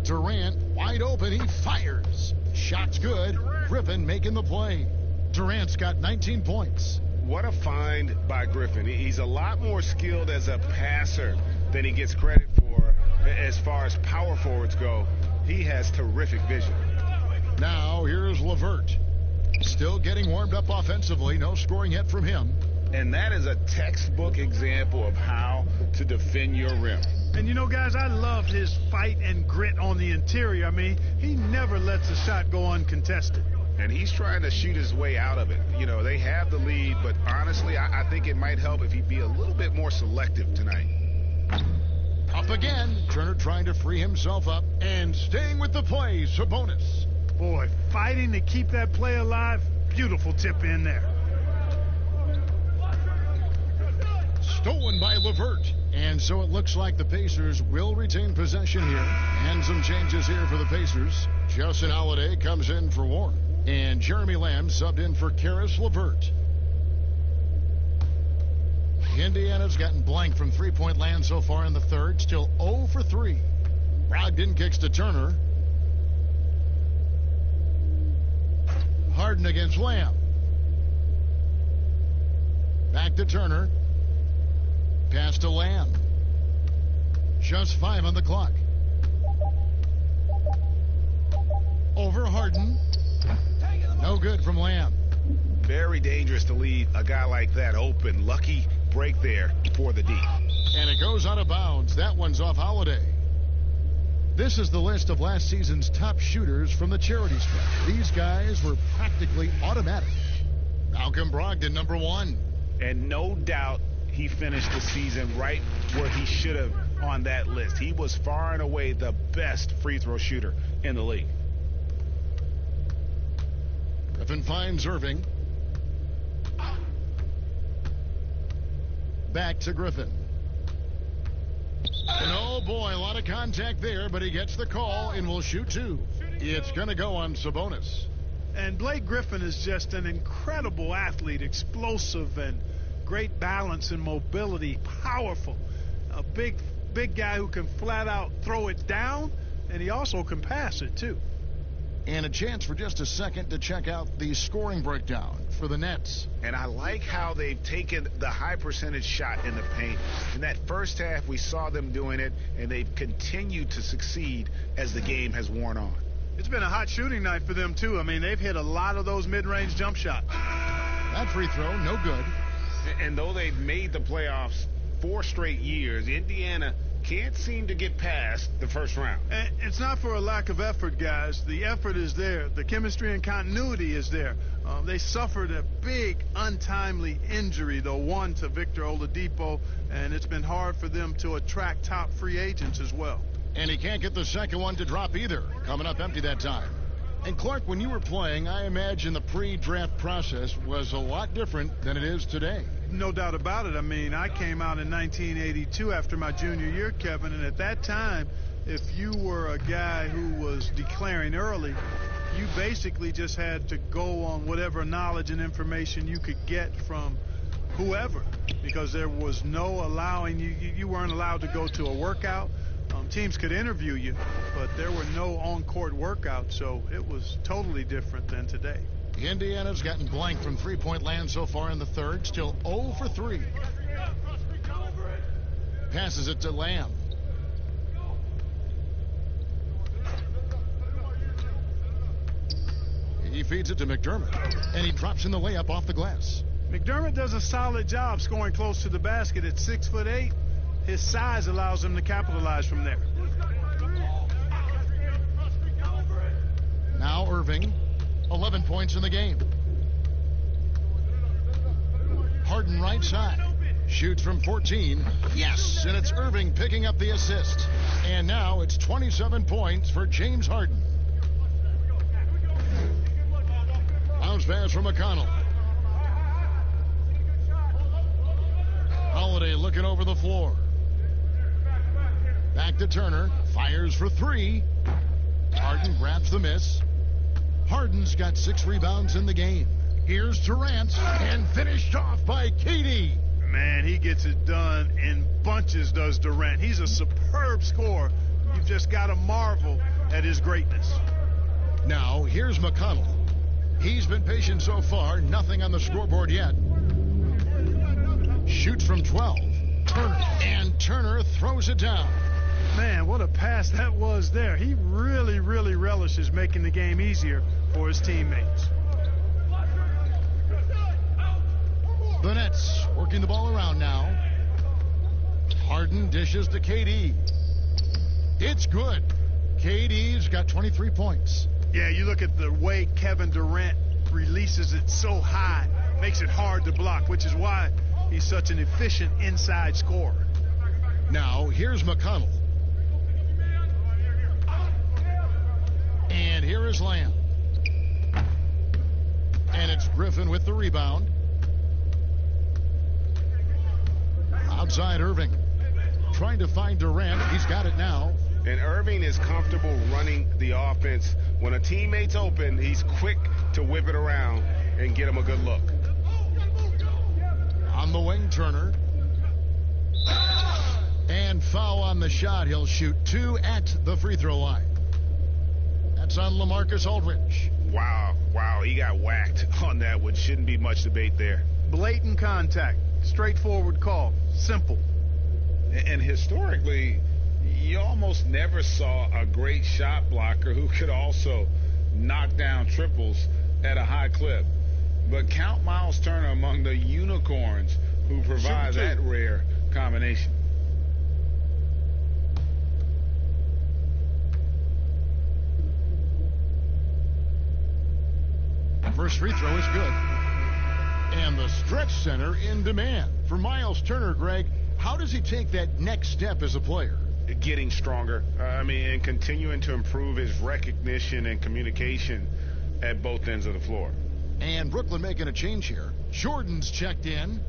S1: Durant, wide open, he fires. Shot's good. Griffin making the play. Durant's got 19 points.
S4: What a find by Griffin. He's a lot more skilled as a passer than he gets credit for as far as power forwards go. He has terrific vision.
S1: Now here's LeVert. Still getting warmed up offensively. No scoring yet from him.
S4: And that is a textbook example of how to defend your rim.
S2: And you know, guys, I love his fight and grit on the interior. I mean, he never lets a shot go uncontested.
S4: And he's trying to shoot his way out of it. You know, they have the lead, but honestly, I think it might help if he'd be a little bit more selective tonight.
S1: Up again. Turner trying to free himself up and staying with the play. Sabonis.
S2: Boy, fighting to keep that play alive. Beautiful tip in there.
S1: Stolen by LeVert. And so it looks like the Pacers will retain possession here. And some changes here for the Pacers. Justin Holiday comes in for Warren. And Jeremy Lamb subbed in for Karis LeVert. Indiana's gotten blank from three-point land so far in the third. Still 0 for 3. Brogdon kicks to Turner. Harden against Lamb. Back to Turner. Pass to Lamb. Just 5 on the clock. Over Harden. No good from Lamb.
S4: Very dangerous to leave a guy like that open. Lucky break there for the D.
S1: And it goes out of bounds. That one's off Holiday. This is the list of last season's top shooters from the charity stripe. These guys were practically automatic. Malcolm Brogdon, number 1.
S4: And no doubt he finished the season right where he should have on that list. He was far and away the best free throw shooter in the league.
S1: Griffin finds Irving. Back to Griffin. And oh boy, a lot of contact there, but he gets the call and will shoot 2. It's going to go on Sabonis.
S2: And Blake Griffin is just an incredible athlete, explosive and great balance and mobility, powerful. A big guy who can flat out throw it down, and he also can pass it too.
S1: And a chance for just a second to check out the scoring breakdown for the Nets.
S4: And I like how they've taken the high percentage shot in the paint. In that first half, we saw them doing it, and they've continued to succeed as the game has worn on.
S2: It's been a hot shooting night for them, too. I mean, they've hit a lot of those mid-range jump shots.
S1: That free throw, no good.
S4: And though they've made the playoffs 4 straight years, Indiana can't seem to get past the first round.
S2: And it's not for a lack of effort, guys. The effort is there. The chemistry and continuity is there. They suffered a big, untimely injury, though, one to Victor Oladipo, and it's been hard for them to attract top free agents as well.
S1: And he can't get the second one to drop either. Coming up empty that time. And Clark, when you were playing, I imagine the pre-draft process was a lot different than it is today.
S2: No doubt about it. I mean, I came out in 1982 after my junior year, Kevin, and at that time, if you were a guy who was declaring early, you basically just had to go on whatever knowledge and information you could get from whoever, because there was no allowing you weren't allowed to go to a workout. Teams could interview you, but there were no on-court workouts, so it was totally different than today.
S1: Indiana's gotten blank from three-point land so far in the third, still 0 for 3. Passes it to Lamb. He feeds it to McDermott, and he drops in the layup off the glass.
S2: McDermott does a solid job scoring close to the basket at 6'8". His size allows him to capitalize from there.
S1: Now Irving. 11 points in the game. Harden right side. Shoots from 14. Yes, and it's Irving picking up the assist. And now it's 27 points for James Harden. Bounce pass from McConnell. Holiday looking over the floor. Back to Turner. Fires for three. Harden grabs the miss. Harden's got 6 rebounds in the game. Here's Durant, and finished off by KD.
S2: Man, he gets it done in bunches, does Durant. He's a superb scorer. You've just got to marvel at his greatness.
S1: Now, here's McConnell. He's been patient so far. Nothing on the scoreboard yet. Shoots from 12. Turner. And Turner throws it down.
S2: Man, what a pass that was there. He really, really relishes making the game easier for his teammates.
S1: The Nets working the ball around now. Harden dishes to KD. It's good. KD's got 23 points.
S2: Yeah, you look at the way Kevin Durant releases it so high, makes it hard to block, which is why he's such an efficient inside scorer.
S1: Now, here's McConnell. And here is Lamb. And it's Griffin with the rebound. Outside Irving. Trying to find Durant. He's got it now.
S4: And Irving is comfortable running the offense. When a teammate's open, he's quick to whip it around and get him a good look.
S1: On the wing, Turner. And foul on the shot. He'll shoot 2 at the free throw line. That's on LaMarcus Aldridge.
S4: Wow, he got whacked on that one. Shouldn't be much debate there.
S2: Blatant contact. Straightforward call. Simple.
S4: And historically, you almost never saw a great shot blocker who could also knock down triples at a high clip. But count Miles Turner among the unicorns who provide that rare combination.
S1: First free throw is good. And the stretch center in demand. For Miles Turner, Greg, how does he take that next step as a player?
S4: Getting stronger. And continuing to improve his recognition and communication at both ends of the floor.
S1: And Brooklyn making a change here. Jordan's checked in.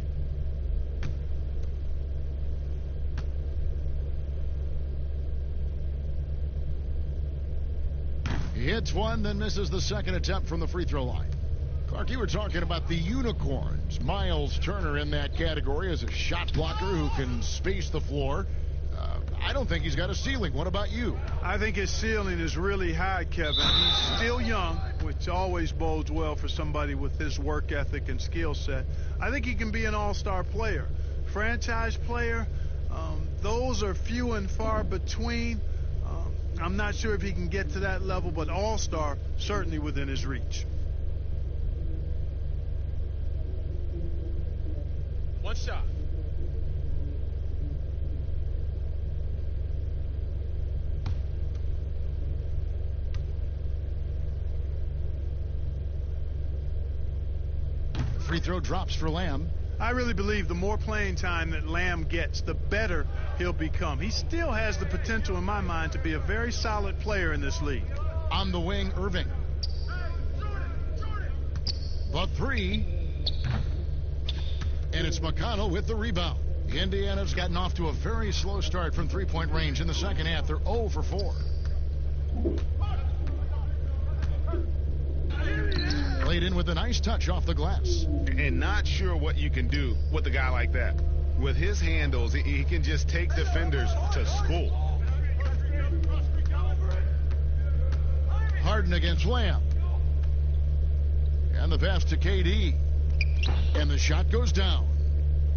S1: He hits one, then misses the second attempt from the free throw line. Clark, you were talking about the unicorns. Miles Turner in that category as a shot blocker who can space the floor. I don't think he's got a ceiling. What about you?
S2: I think his ceiling is really high, Kevin. He's still young, which always bodes well for somebody with his work ethic and skill set. I think he can be an all-star player. Franchise player, those are few and far between. I'm not sure if he can get to that level, but all-star, certainly within his reach.
S7: One shot.
S1: Free throw drops for Lamb.
S2: I really believe the more playing time that Lamb gets, the better he'll become. He still has the potential, in my mind, to be a very solid player in this league.
S1: On the wing, Irving. The three. And it's McConnell with the rebound. Indiana's gotten off to a very slow start from three-point range in the second half. They're 0 for 4. Played in with a nice touch off the glass.
S4: And not sure what you can do with a guy like that. With his handles, he can just take defenders to school.
S1: Harden against Lamb. And the pass to KD. And the shot goes down.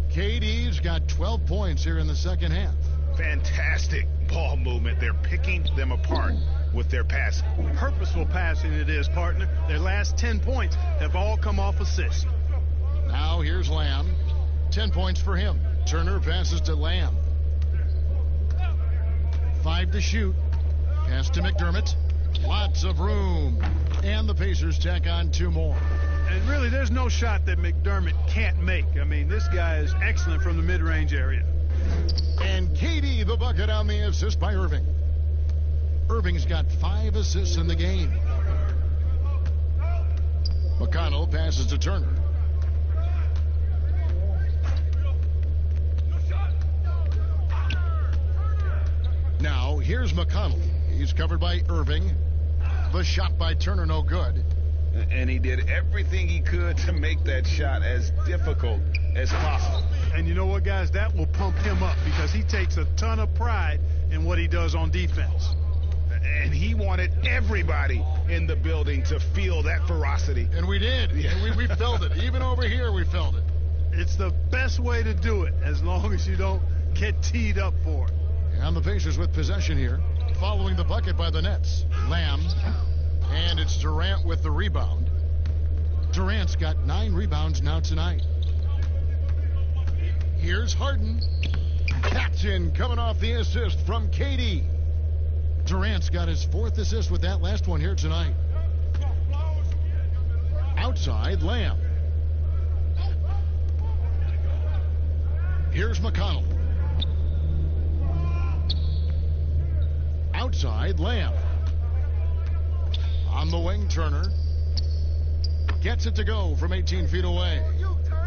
S1: KD's got 12 points here in the second half.
S4: Fantastic ball movement. They're picking them apart with their passing.
S2: Purposeful passing it is, partner. Their last 10 points have all come off assists.
S1: Now here's Lamb. 10 points for him. Turner passes to Lamb. 5 to shoot. Pass to McDermott. Lots of room. And the Pacers tack on 2 more.
S2: And really, there's no shot that McDermott can't make. I mean, this guy is excellent from the mid-range area.
S1: And KD the bucket on the assist by Irving. Irving's got 5 assists in the game. McConnell passes to Turner. Now, here's McConnell. He's covered by Irving. The shot by Turner, no good.
S4: And he did everything he could to make that shot as difficult as possible.
S2: And you know what, guys? That will pump him up because he takes a ton of pride in what he does on defense.
S4: And he wanted everybody in the building to feel that ferocity.
S1: And we did.
S4: Yeah.
S1: And we felt it. Even over here, we felt it.
S2: It's the best way to do it as long as you don't get teed up for it.
S1: And the Pacers with possession here, following the bucket by the Nets. Lamb, and it's Durant with the rebound. Durant's got 9 rebounds now tonight. Here's Harden. Captain coming off the assist from KD. Durant's got his 4th assist with that last one here tonight. Outside, Lamb. Here's McConnell. Outside, Lamb. On the wing, Turner. Gets it to go from 18 feet away.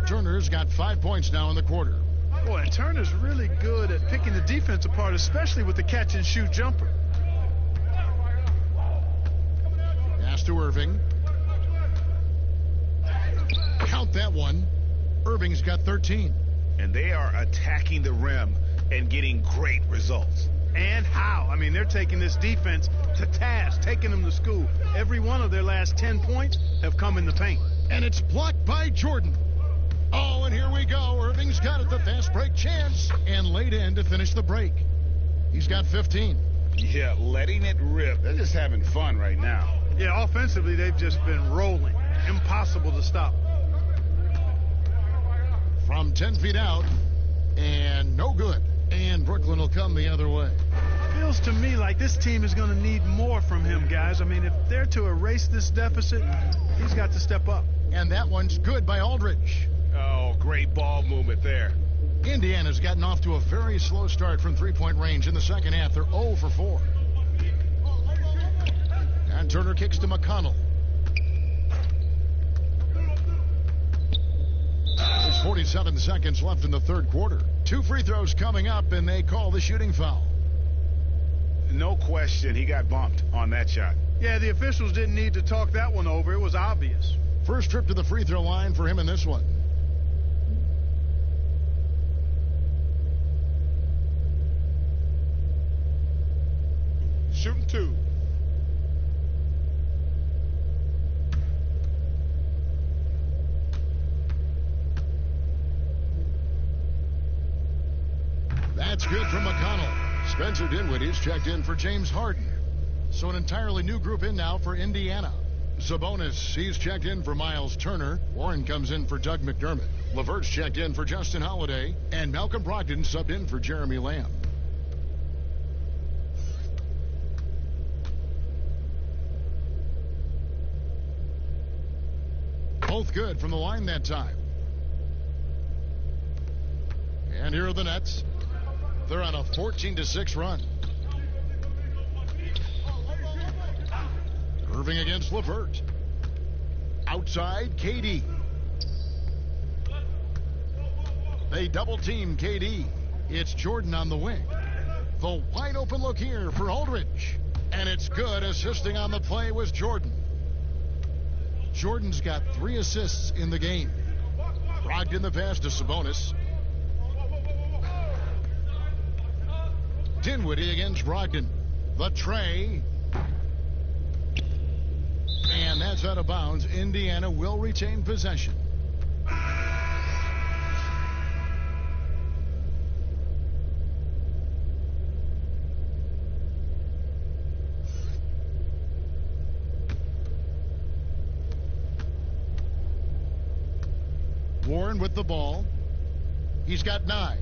S1: Turner's got 5 points now in the quarter.
S2: Boy, Turner's really good at picking the defense apart, especially with the catch-and-shoot jumper.
S1: Pass to Irving. Count that one. Irving's got 13.
S4: And they are attacking the rim and getting great results.
S2: And how? I mean, they're taking this defense to task, taking them to school. Every one of their last 10 points have come in the paint.
S1: And it's blocked by Jordan. Oh, and here we go. Irving's got it, the fast break chance, and laid in to finish the break. He's got 15.
S4: Yeah, letting it rip. They're just having fun right now.
S2: Yeah, offensively, they've just been rolling. Impossible to stop.
S1: From 10 feet out, and no good. And Brooklyn will come the other way.
S2: Feels to me like this team is going to need more from him, guys. I mean, if they're to erase this deficit, he's got to step up.
S1: And that one's good by Aldridge.
S5: Oh, great ball movement there.
S1: Indiana's gotten off to a very slow start from three-point range in the second half. They're 0 for 4. And Turner kicks to McConnell. There's 47 seconds left in the third quarter. 2 free throws coming up, and they call the shooting foul.
S4: No question, he got bumped on that shot.
S2: Yeah, the officials didn't need to talk that one over. It was obvious.
S1: First trip to the free throw line for him in this one.
S10: Shooting 2.
S1: That's good from McConnell. Spencer Dinwiddie's checked in for James Harden. So an entirely new group in now for Indiana. Sabonis, he's checked in for Miles Turner. Warren comes in for Doug McDermott. LeVert's checked in for Justin Holiday. And Malcolm Brogdon subbed in for Jeremy Lamb. Both good from the line that time. And here are the Nets. They're on a 14-6 run. Irving against LeVert. Outside, KD. They double-team KD. It's Jordan on the wing. The wide-open look here for Aldridge. And it's good. Assisting on the play was Jordan. Jordan's got 3 assists in the game. Brogdon the pass to Sabonis. Dinwiddie against Brogdon. The tray. And that's out of bounds. Indiana will retain possession. Warren with the ball. He's got 9.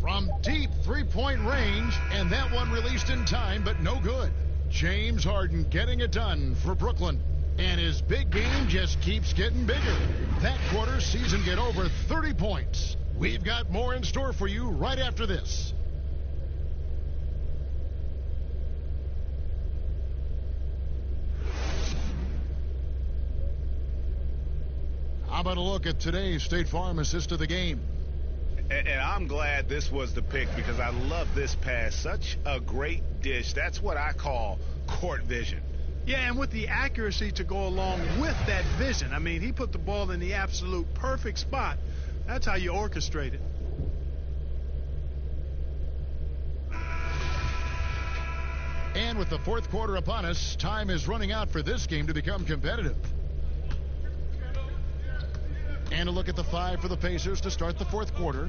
S1: From deep 3. three-point range, and that one released in time, but no good. James Harden getting it done for Brooklyn. And his big game just keeps getting bigger. That quarter sees him get over 30 points. We've got more in store for you right after this. How about a look at today's State Farm assist of the game?
S4: And I'm glad this was the pick because I love this pass. Such a great dish. That's what I call court vision.
S2: Yeah, and with the accuracy to go along with that vision. I mean, he put the ball in the absolute perfect spot. That's how you orchestrate it.
S1: And with the fourth quarter upon us, time is running out for this game to become competitive. And a look at the five for the Pacers to start the fourth quarter.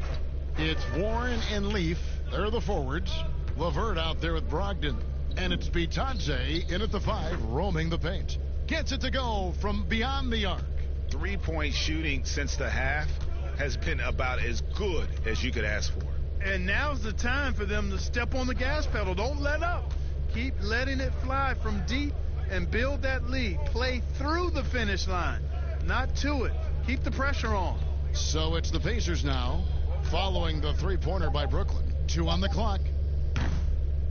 S1: It's Warren and Leaf. They're the forwards. LeVert out there with Brogdon. And it's Bitadze in at the five, roaming the paint. Gets it to go from beyond the arc.
S4: Three-point shooting since the half has been about as good as you could ask for.
S2: And now's the time for them to step on the gas pedal. Don't let up. Keep letting it fly from deep and build that lead. Play through the finish line, not to it. Keep the pressure on.
S1: So it's the Pacers now, following the three-pointer by Brooklyn. 2 on the clock.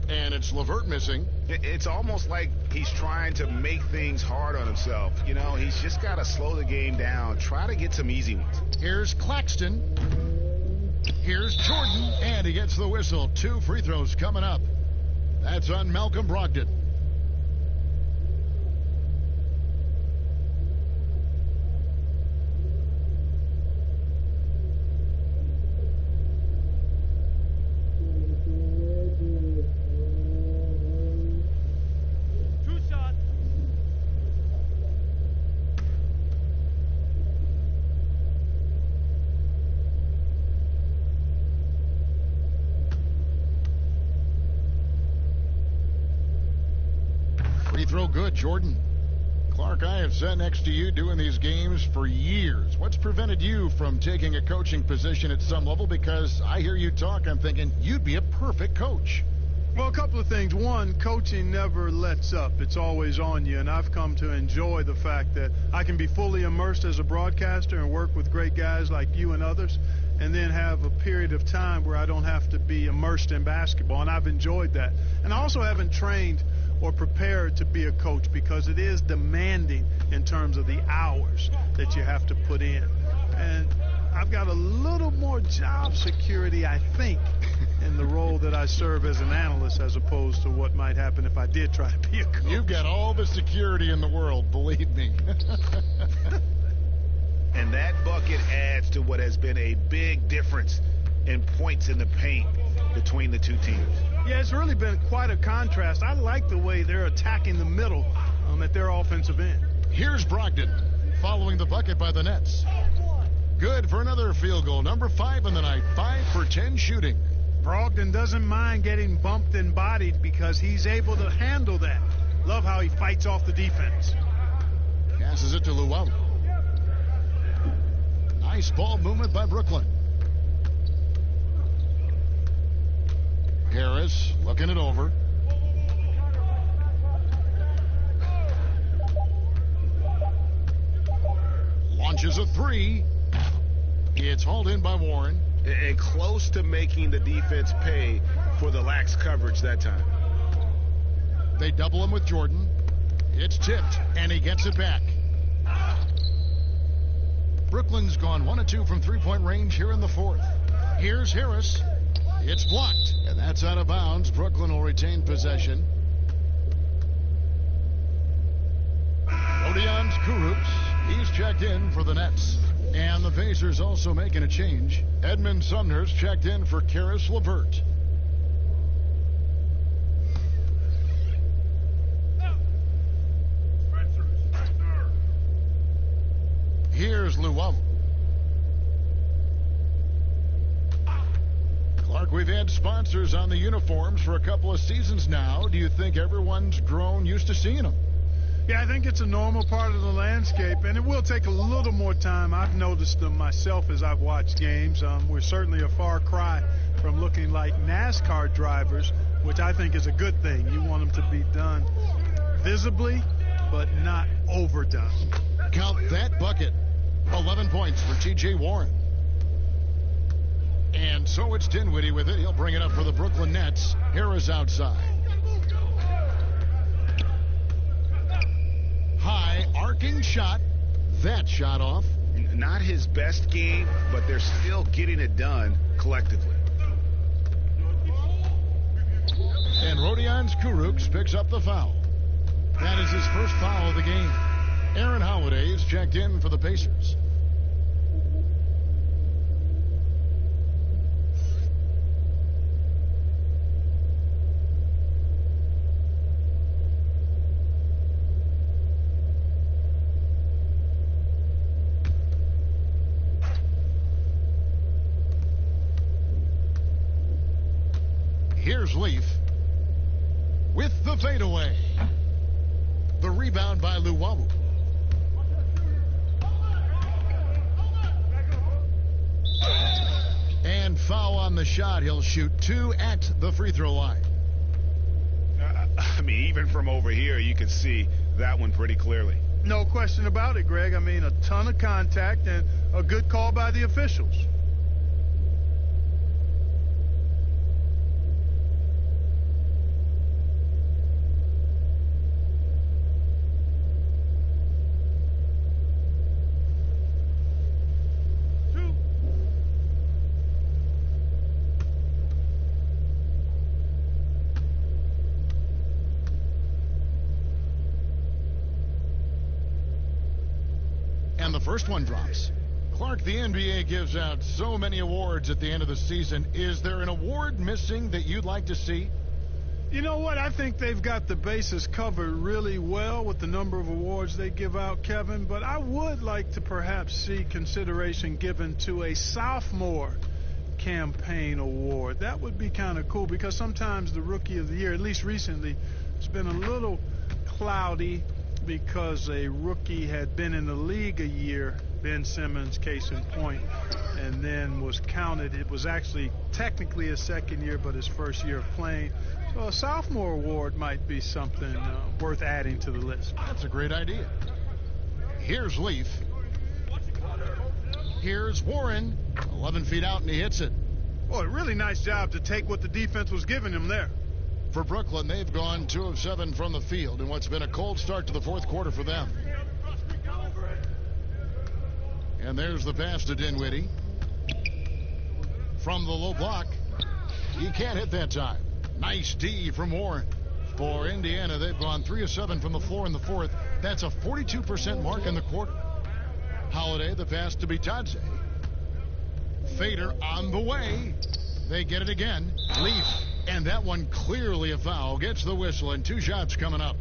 S1: And it's LeVert missing.
S4: It's almost like he's trying to make things hard on himself. You know, he's just got to slow the game down. Try to get some easy ones.
S1: Here's Claxton. Here's Jordan. And he gets the whistle. 2 free throws coming up. That's on Malcolm Brogdon. Free throw good, Jordan. Clark, I have sat next to you doing these games for years. What's prevented you from taking a coaching position at some level? Because I hear you talk, I'm thinking you'd be a perfect coach.
S2: Well, a couple of things. One, coaching never lets up. It's always on you, and I've come to enjoy the fact that I can be fully immersed as a broadcaster and work with great guys like you and others, and then have a period of time where I don't have to be immersed in basketball, and I've enjoyed that. And I also haven't trained or prepared to be a coach because it is demanding in terms of the hours that you have to put in. And I've got a little more job security, I think, in the role that I serve as an analyst as opposed to what might happen if I did try to be a coach.
S1: You've got all the security in the world, believe me.
S4: And that bucket adds to what has been a big difference in points in the paint between the two teams.
S2: Yeah, it's really been quite a contrast. I like the way they're attacking the middle at their offensive end.
S1: Here's Brogdon following the bucket by the Nets. Good for another field goal. Number 5 in the night. 5 for 10 shooting.
S2: Brogdon doesn't mind getting bumped and bodied because he's able to handle that. Love how he fights off the defense.
S1: Passes it to Luau. Nice ball movement by Brooklyn. Harris looking it over. Launches a 3. It's hauled in by Warren.
S4: And close to making the defense pay for the lax coverage that time.
S1: They double him with Jordan. It's tipped, and he gets it back. Brooklyn's gone 1 of 2 from three-point range here in the fourth. Here's Harris. It's blocked, and that's out of bounds. Brooklyn will retain possession. Rodion Kurucs, he's checked in for the Nets. And the Pacers also making a change. Edmund Sumner's checked in for Caris LeVert. Here's Luau. Clark, we've had sponsors on the uniforms for a couple of seasons now. Do you think everyone's grown used to seeing them?
S2: Yeah, I think it's a normal part of the landscape, and it will take a little more time. I've noticed them myself as I've watched games. We're certainly a far cry from looking like NASCAR drivers, which I think is a good thing. You want them to be done visibly, but not overdone.
S1: Count that bucket. 11 points for T.J. Warren. And so it's Dinwiddie with it. He'll bring it up for the Brooklyn Nets. Harris outside. High arcing shot. That shot off.
S4: Not his best game, but they're still getting it done collectively.
S1: And Rodions Kurucs picks up the foul. That is his first foul of the game. Aaron Holiday is checked in for the Pacers. Here's Leaf with the fadeaway. The rebound by Luwawu. And foul on the shot. He'll shoot 2 at the free throw line.
S4: I mean, even from over here, you can see that one pretty clearly.
S2: No question about it, Greg. I mean, a ton of contact and a good call by the officials.
S1: And the first one drops. Clark, the NBA gives out so many awards at the end of the season. Is there an award missing that you'd like to see?
S2: You know what? I think they've got the bases covered really well with the number of awards they give out, Kevin. But I would like to perhaps see consideration given to a sophomore campaign award. That would be kind of cool because sometimes the rookie of the year, at least recently, has been a little cloudy because a rookie had been in the league a year, Ben Simmons, case in point, and then was counted. It was actually technically his second year, but his first year of playing. So a sophomore award might be something worth adding to the list.
S1: That's a great idea. Here's Leaf. Here's Warren. 11 feet out, and he hits it.
S2: Boy, really nice job to take what the defense was giving him there.
S1: For Brooklyn, they've gone 2 of 7 from the field in what's been a cold start to the fourth quarter for them. And there's the pass to Dinwiddie. From the low block. He can't hit that time. Nice D from Warren. For Indiana, they've gone 3 of 7 from the floor in the fourth. That's a 42% mark in the quarter. Holiday, the pass to Bitadze. Fader on the way. They get it again. Leaf. And that one clearly a foul. Gets the whistle and 2 shots coming up.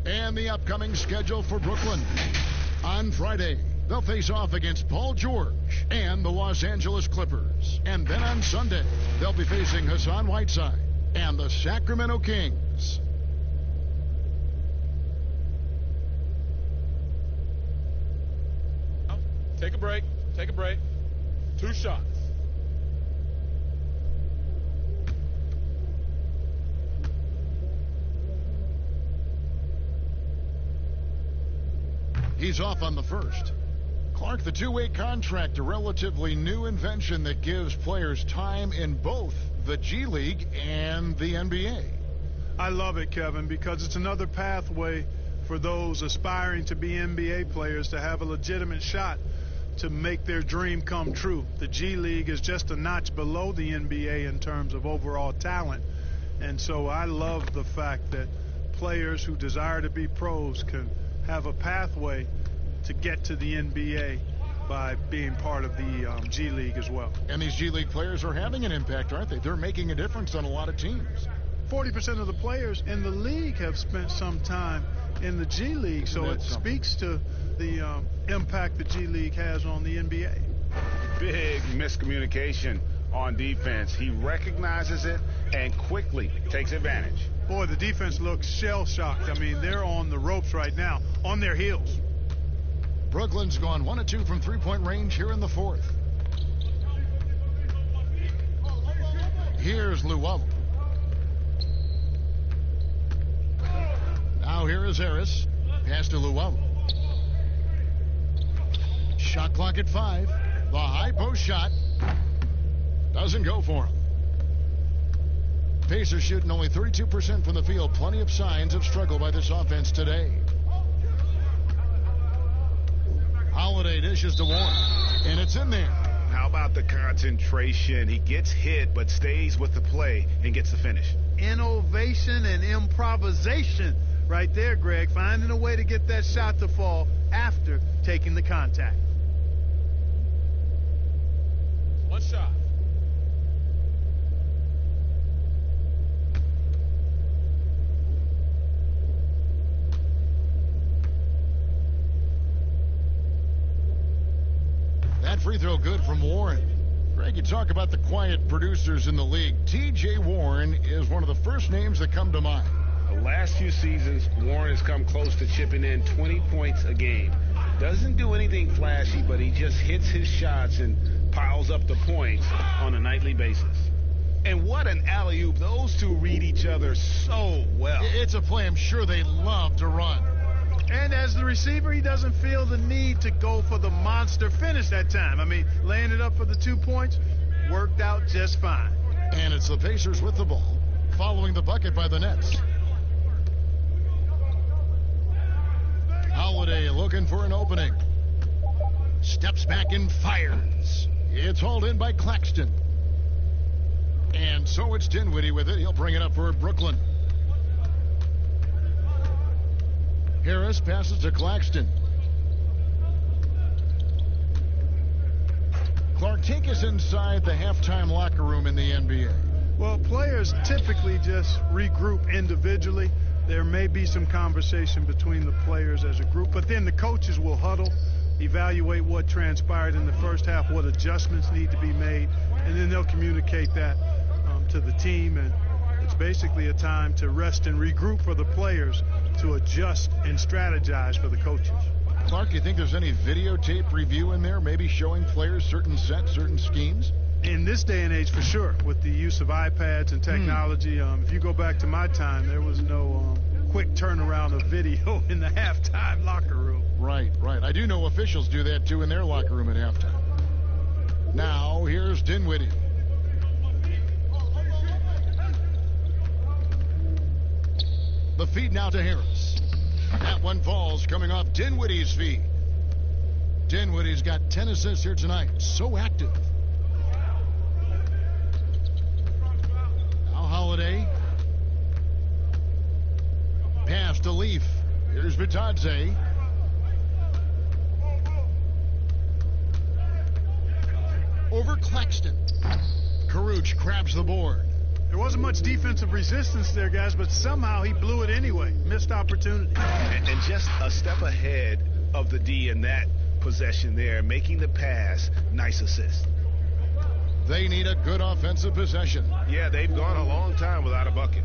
S1: And the upcoming schedule for Brooklyn. On Friday, they'll face off against Paul George and the Los Angeles Clippers. And then on Sunday, they'll be facing Hassan Whiteside and the Sacramento Kings.
S5: Take a break. Take a break. 2 shots.
S1: He's off on the first. Clark, the 2-way contract, a relatively new invention that gives players time in both the G League and the NBA.
S2: I love it, Kevin, because it's another pathway for those aspiring to be NBA players to have a legitimate shot to make their dream come true. The G League is just a notch below the NBA in terms of overall talent. And so I love the fact that players who desire to be pros can have a pathway to get to the NBA by being part of the G League as well.
S1: And these G League players are having an impact, aren't they? They're making a difference on a lot of teams.
S2: 40% of the players in the league have spent some time in the G League, so it speaks to the impact the G League has on the NBA.
S4: Big miscommunication on defense. He recognizes it and quickly takes advantage.
S2: Boy, the defense looks shell-shocked. I mean, they're on the ropes right now, on their heels.
S1: Brooklyn's gone 1 of 2 from 3-point range here in the fourth. Here's Luau. Now here is Harris. Pass to Luau. Shot clock at 5. The high post shot doesn't go for him. Pacers shooting only 32% from the field. Plenty of signs of struggle by this offense today. Holiday dishes to Warren, and it's in there.
S4: How about the concentration? He gets hit, but stays with the play and gets the finish.
S2: Innovation and improvisation right there, Greg. Finding a way to get that shot to fall after taking the contact.
S7: One shot.
S1: That free throw good from Warren. Greg, you talk about the quiet producers in the league. T.J. Warren is one of the first names that come to mind.
S4: The last few seasons, Warren has come close to chipping in 20 points a game. Doesn't do anything flashy, but he just hits his shots and piles up the points on a nightly basis. And what an alley-oop. Those two read each other so well.
S1: It's a play I'm sure they love to run.
S2: And as the receiver, he doesn't feel the need to go for the monster finish that time. I mean, laying it up for the 2 points worked out just fine.
S1: And it's the Pacers with the ball, following the bucket by the Nets. Holiday looking for an opening. Steps back and fires. It's hauled in by Claxton. And so it's Dinwiddie with it. He'll bring it up for Brooklyn. Harris passes to Claxton. Clark, take us inside the halftime locker room in the NBA.
S2: Well, players typically just regroup individually. There may be some conversation between the players as a group, but then the coaches will huddle, evaluate what transpired in the first half, what adjustments need to be made, and then they'll communicate that to the team. And it's basically a time to rest and regroup for the players to adjust and strategize for the coaches.
S1: Clark, you think there's any videotape review in there, maybe showing players certain sets, certain schemes?
S2: In this day and age, for sure, with the use of iPads and technology. If you go back to my time, there was no quick turnaround of video in the halftime locker room.
S1: Right. I do know officials do that, too, in their locker room at halftime. Now, here's Dinwiddie. The feed now to Harris. That one falls, coming off Dinwiddie's feet. Dinwiddie's got 10 assists here tonight. So active. Now Holiday. Pass to Leaf. Here's Bitadze. Over Claxton. Karuch grabs the board.
S2: There wasn't much defensive resistance there, guys, but somehow he blew it anyway. Missed opportunity.
S4: And just a step ahead of the D in that possession there, making the pass. Nice assist.
S1: They need a good offensive possession.
S4: Yeah, they've gone a long time without a bucket.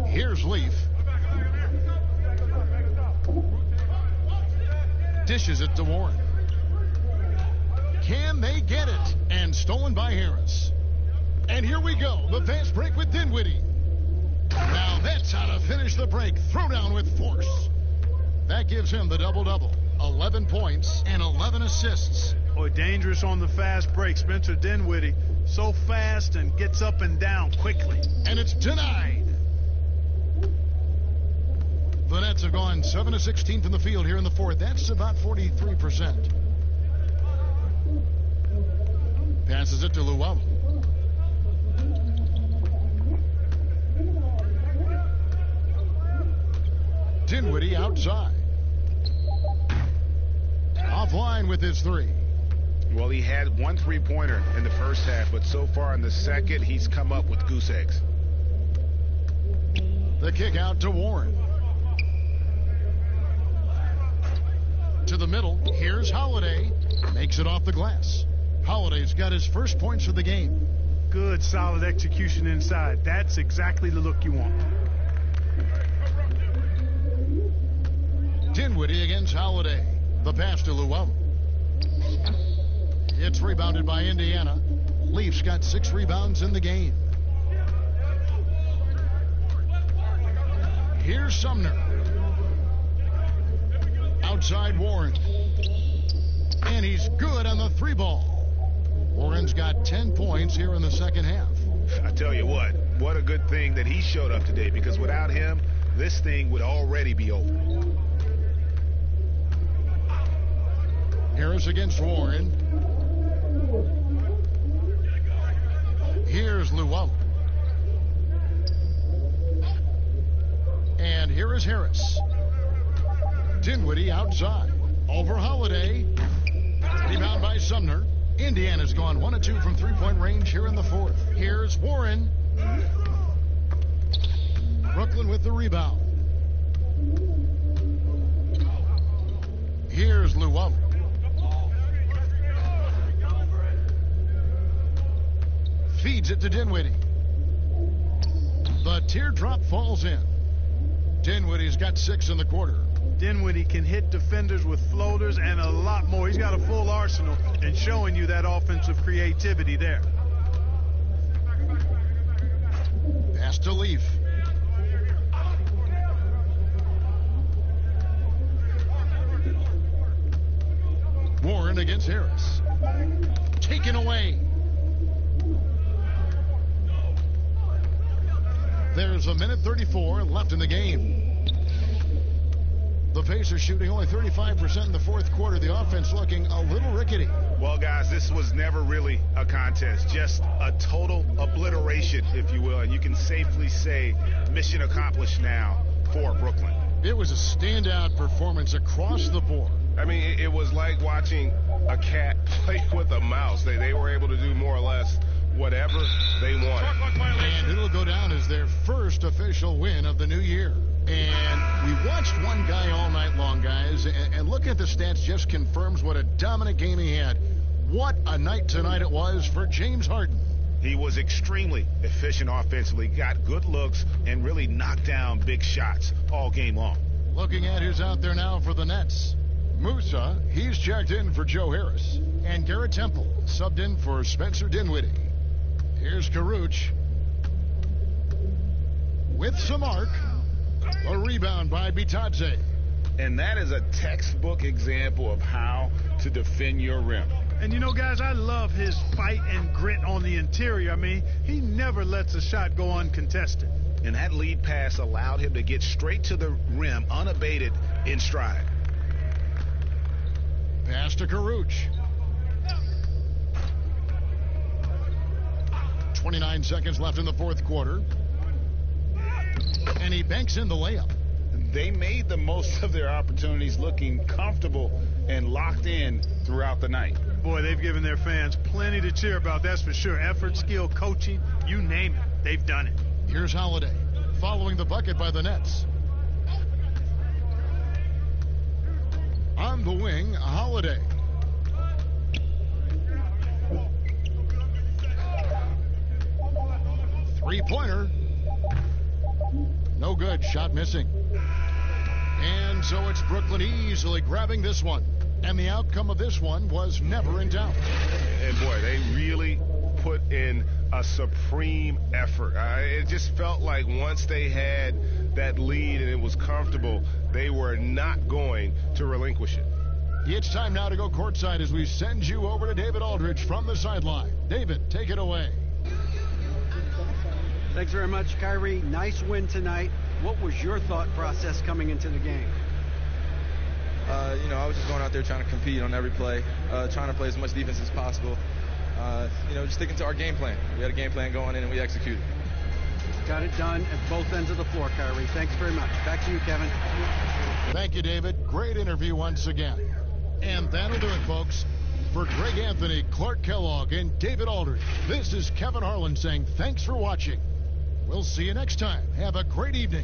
S1: Here's Leaf. Dishes it to Warren. Can they get it? And stolen by Harris. And here we go. The fast break with Dinwiddie. Now that's how to finish the break. Throw down with force. That gives him the double-double. 11 points and 11 assists.
S2: Boy, dangerous on the fast break. Spencer Dinwiddie, so fast and gets up and down quickly.
S1: And it's denied. The Nets have gone 7 of 16 from the field here in the fourth. That's about 43%. Passes it to Luau. Dinwiddie outside. Offline with his three.
S4: Well, he had one three-pointer in the first half, but so far in the second, he's come up with goose eggs.
S1: The kick out to Warren. To the middle. Here's Holiday. Makes it off the glass. Holiday's got his first points of the game.
S2: Good, solid execution inside. That's exactly the look you want.
S1: Dinwiddie against Holiday. The pass to Luau. It's rebounded by Indiana. Leafs got 6 rebounds in the game. Here's Sumner. Outside Warren. And he's good on the 3-ball. Warren's got 10 points here in the second half.
S4: I tell you what a good thing that he showed up today, because without him, this thing would already be over.
S1: Harris against Warren. Here's Luau. And here is Harris. Dinwiddie outside. Over Holiday. Rebound by Sumner. Indiana's gone 1 of 2 from 3-point range here in the fourth. Here's Warren. Brooklyn with the rebound. Here's Luau. Feeds it to Dinwiddie. The teardrop falls in. Dinwiddie's got 6 in the quarter.
S2: Dinwiddie can hit defenders with floaters and a lot more. He's got a full arsenal and showing you that offensive creativity there.
S1: Pass to Leaf. Warren against Harris. Taken away. There's a minute 34 left in the game. The Pacers shooting only 35% in the fourth quarter. The offense looking a little rickety.
S4: Well, guys, this was never really a contest. Just a total obliteration, if you will. And you can safely say mission accomplished now for Brooklyn.
S1: It was a standout performance across the board.
S5: I mean, it was like watching a cat play with a mouse. They were able to do more or less whatever they wanted.
S1: And it'll go down as their first official win of the new year. And we watched one guy all night long, guys, and look at the stats, just confirms what a dominant game he had. What a night tonight it was for James Harden.
S4: He was extremely efficient offensively, got good looks, and really knocked down big shots all game long.
S1: Looking at who's out there now for the Nets. Musa, he's checked in for Joe Harris. And Garrett Temple subbed in for Spencer Dinwiddie. Here's Karuch. With some arc. A rebound by Bitadze.
S4: And that is a textbook example of how to defend your rim.
S2: And you know, guys, I love his fight and grit on the interior. I mean, he never lets a shot go uncontested.
S4: And that lead pass allowed him to get straight to the rim unabated in stride.
S1: Pass to Karuch. 29 seconds left in the fourth quarter. And he banks in the layup.
S4: They made the most of their opportunities, looking comfortable and locked in throughout the night.
S2: Boy, they've given their fans plenty to cheer about, that's for sure. Effort, skill, coaching, you name it, they've done it.
S1: Here's Holiday, following the bucket by the Nets. On the wing, Holiday. Three-pointer. No good. Shot missing. And so it's Brooklyn easily grabbing this one. And the outcome of this one was never in doubt.
S5: And boy, they really put in a supreme effort. It just felt like once they had that lead and it was comfortable, they were not going to relinquish it.
S1: It's time now to go courtside as we send you over to David Aldridge from the sideline. David, take it away.
S3: Thanks very much, Kyrie. Nice win tonight. What was your thought process coming into the game?
S12: I was just going out there trying to compete on every play, trying to play as much defense as possible. Just sticking to our game plan. We had a game plan going in and we executed.
S3: Got it done at both ends of the floor, Kyrie. Thanks very much. Back to you, Kevin.
S1: Thank you, David. Great interview once again. And that'll do it, folks. For Greg Anthony, Clark Kellogg, and David Aldridge, this is Kevin Harlan saying thanks for watching. We'll see you next time. Have a great evening.